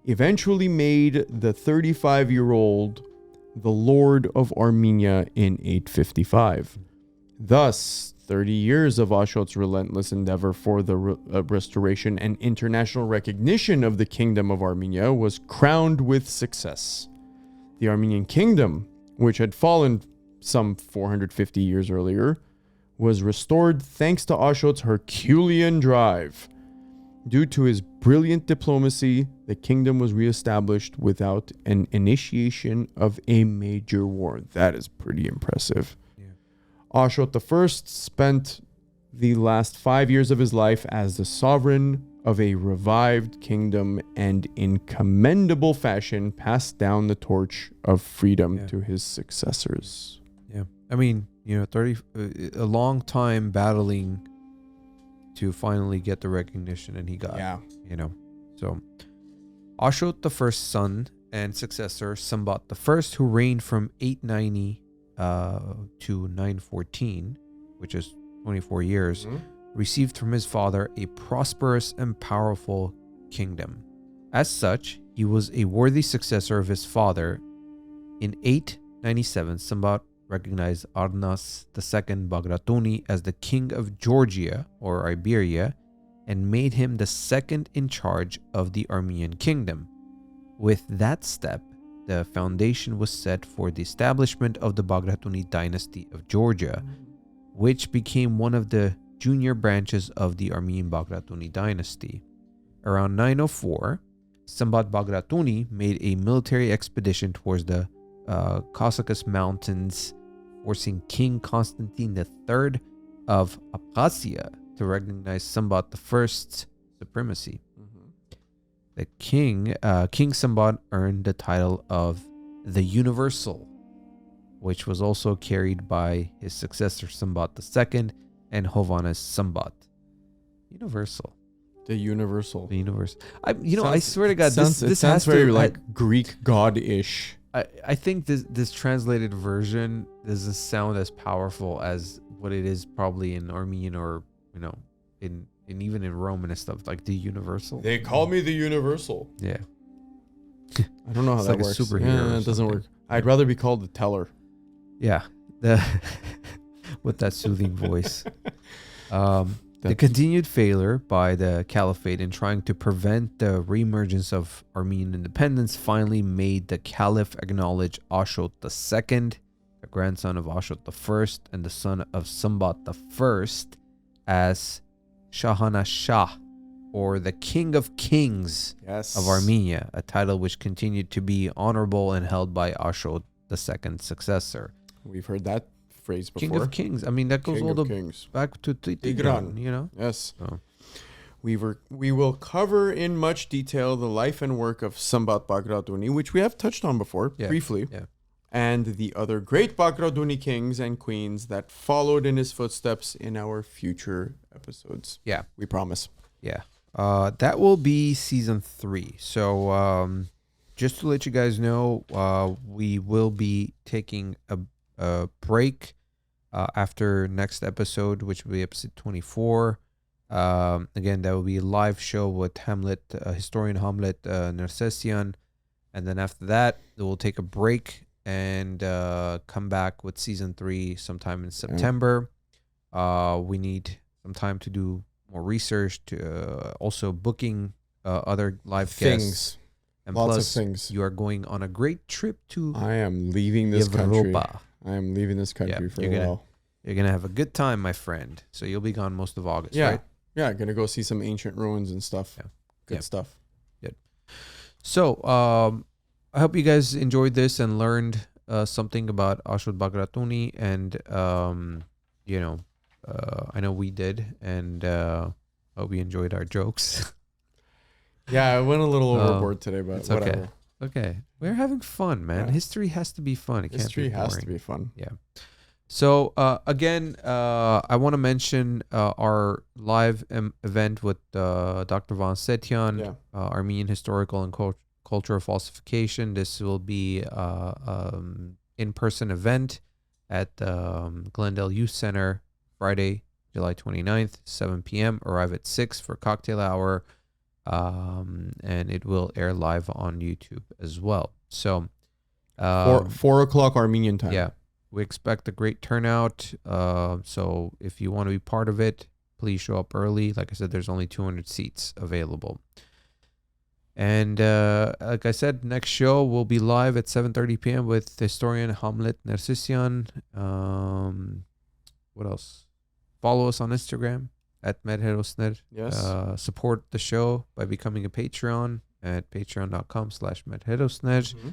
[SPEAKER 2] eventually made the 35-year-old the Lord of Armenia in 855. Thus, 30 years of Ashot's relentless endeavor for the restoration and international recognition of the Kingdom of Armenia was crowned with success. The Armenian Kingdom, which had fallen some 450 years earlier, was restored thanks to Ashot's Herculean drive. Due to his brilliant diplomacy, the kingdom was reestablished without an initiation of a major war. That is pretty impressive. Ashot I spent the last 5 years of his life as the sovereign of a revived kingdom and in commendable fashion passed down the torch of freedom to his successors.
[SPEAKER 1] Yeah. I mean, a long time battling to finally get the recognition, and he got it. So Ashot I's son and successor, Sambat I, who reigned from 890 to 914, which is 24 years, received from his father a prosperous and powerful kingdom. As such, he was a worthy successor of his father. In 897, Sambat recognized Arnas II Bagratuni as the king of Georgia or Iberia and made him the second in charge of the Armenian kingdom. With that step, the foundation was set for the establishment of the Bagratuni dynasty of Georgia, which became one of the junior branches of the Armenian Bagratuni dynasty. Around 904, Sambat Bagratuni made a military expedition towards the Caucasus Mountains, forcing King Constantine III of Abkhazia to recognize Sambat I's supremacy. The King Sambat earned the title of the Universal, which was also carried by his successor Sambat II and Hovhannes Sambat. Universal.
[SPEAKER 2] The Universal.
[SPEAKER 1] The Universal. I swear to God, this
[SPEAKER 2] sounds
[SPEAKER 1] has
[SPEAKER 2] very
[SPEAKER 1] to,
[SPEAKER 2] like Greek god-ish.
[SPEAKER 1] I think this translated version doesn't sound as powerful as what it is probably in Armenian or in even in Roman and stuff, like the Universal.
[SPEAKER 2] They call me the Universal.
[SPEAKER 1] Yeah.
[SPEAKER 2] I don't know how
[SPEAKER 1] It's
[SPEAKER 2] that
[SPEAKER 1] like a
[SPEAKER 2] works.
[SPEAKER 1] superhero or
[SPEAKER 2] It doesn't
[SPEAKER 1] something.
[SPEAKER 2] work. I'd rather be called the Teller.
[SPEAKER 1] Yeah. With that soothing voice. The continued failure by the Caliphate in trying to prevent the reemergence of Armenian independence finally made the Caliph acknowledge Ashot II, the grandson of Ashot I and the son of Sambat I, as Shahana Shah, or the King of Kings of Armenia, a title which continued to be honorable and held by Ashot II's successor.
[SPEAKER 2] We've heard that phrase before.
[SPEAKER 1] King of Kings. I mean, that goes all the back to Tigran,
[SPEAKER 2] Yes.
[SPEAKER 1] So.
[SPEAKER 2] We will cover in much detail the life and work of Sambat Bagratuni, which we have touched on before, briefly, and the other great Bagratuni kings and queens that followed in his footsteps in our future episodes.
[SPEAKER 1] Yeah.
[SPEAKER 2] We promise.
[SPEAKER 1] Yeah. That will be season 3. So just to let you guys know, we will be taking a break after next episode, which will be episode 24. Again, that will be a live show with historian Hamlet Nersessian. And then after that, we'll take a break and come back with season 3 sometime in September. We need some time to do more research, to also booking other live guests. And
[SPEAKER 2] Lots
[SPEAKER 1] plus,
[SPEAKER 2] of things.
[SPEAKER 1] You are going on a great trip to
[SPEAKER 2] I am leaving this country.
[SPEAKER 1] Europa.
[SPEAKER 2] I am leaving this country for a while.
[SPEAKER 1] You're going to have a good time, my friend. So you'll be gone most of August, right?
[SPEAKER 2] Yeah, going to go see some ancient ruins and stuff. Yeah. Good stuff.
[SPEAKER 1] Good. So I hope you guys enjoyed this and learned something about Ashot Bagratuni. And, I know we did. And hope you enjoyed our jokes.
[SPEAKER 2] Yeah, I went a little overboard today, but
[SPEAKER 1] it's
[SPEAKER 2] whatever.
[SPEAKER 1] Okay. We're having fun, man. Yeah. History has to be fun.
[SPEAKER 2] History has to be fun.
[SPEAKER 1] Yeah. So, again, I want to mention our live event with Dr. Von Setyan, Armenian Historical and Cultural Falsification. This will be in-person event at Glendale Youth Center, Friday, July 29th, 7 p.m. Arrive at 6 for cocktail hour. And it will air live on YouTube as well. So,
[SPEAKER 2] 4 o'clock Armenian time.
[SPEAKER 1] Yeah, we expect a great turnout. So if you want to be part of it, please show up early. Like I said, there's only 200 seats available. And like I said, next show will be live at 7:30 p.m. with historian Hamlet Nersessian. What else? Follow us on Instagram at Herosner.
[SPEAKER 2] Yes.
[SPEAKER 1] Support the show by becoming a Patreon at patreon.com/Herosner.
[SPEAKER 2] Mm-hmm.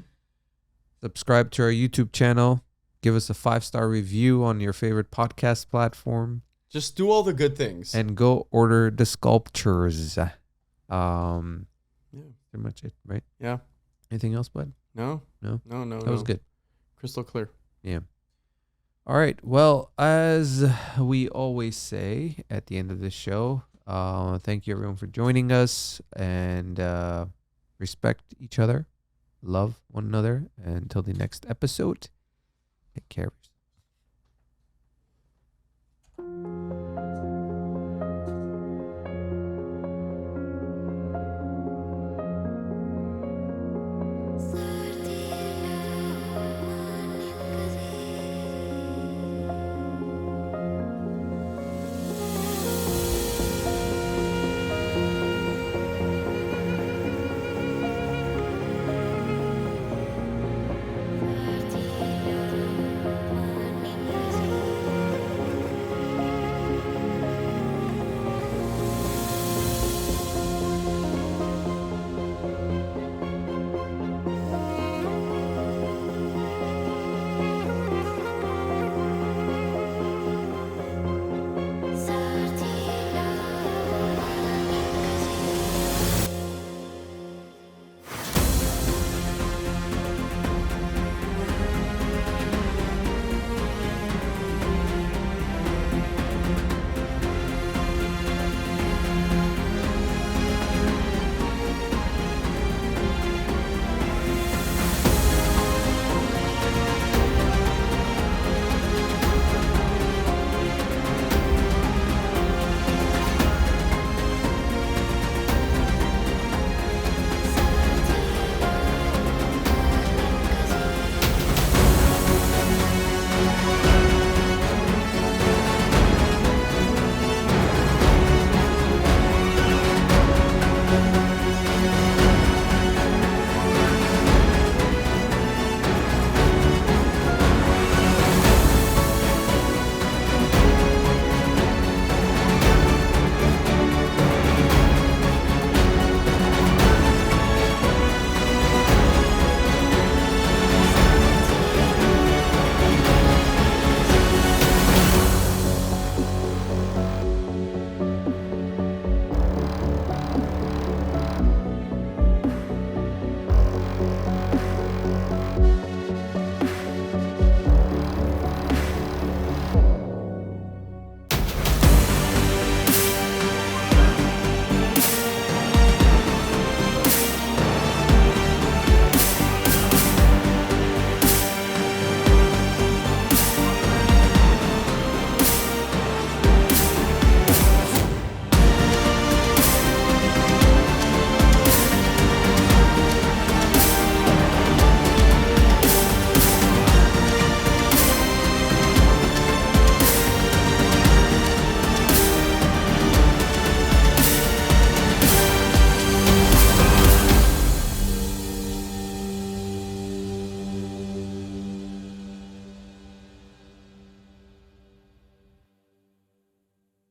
[SPEAKER 1] Subscribe to our YouTube channel. Give us a 5-star review on your favorite podcast platform.
[SPEAKER 2] Just do all the good things.
[SPEAKER 1] And go order the sculptures. Pretty much it, right?
[SPEAKER 2] Yeah.
[SPEAKER 1] Anything else, bud?
[SPEAKER 2] No. That
[SPEAKER 1] was good.
[SPEAKER 2] Crystal clear.
[SPEAKER 1] Yeah. All right. Well, as we always say at the end of the show, thank you everyone for joining us, and respect each other, love one another. And until the next episode, take care of yourself.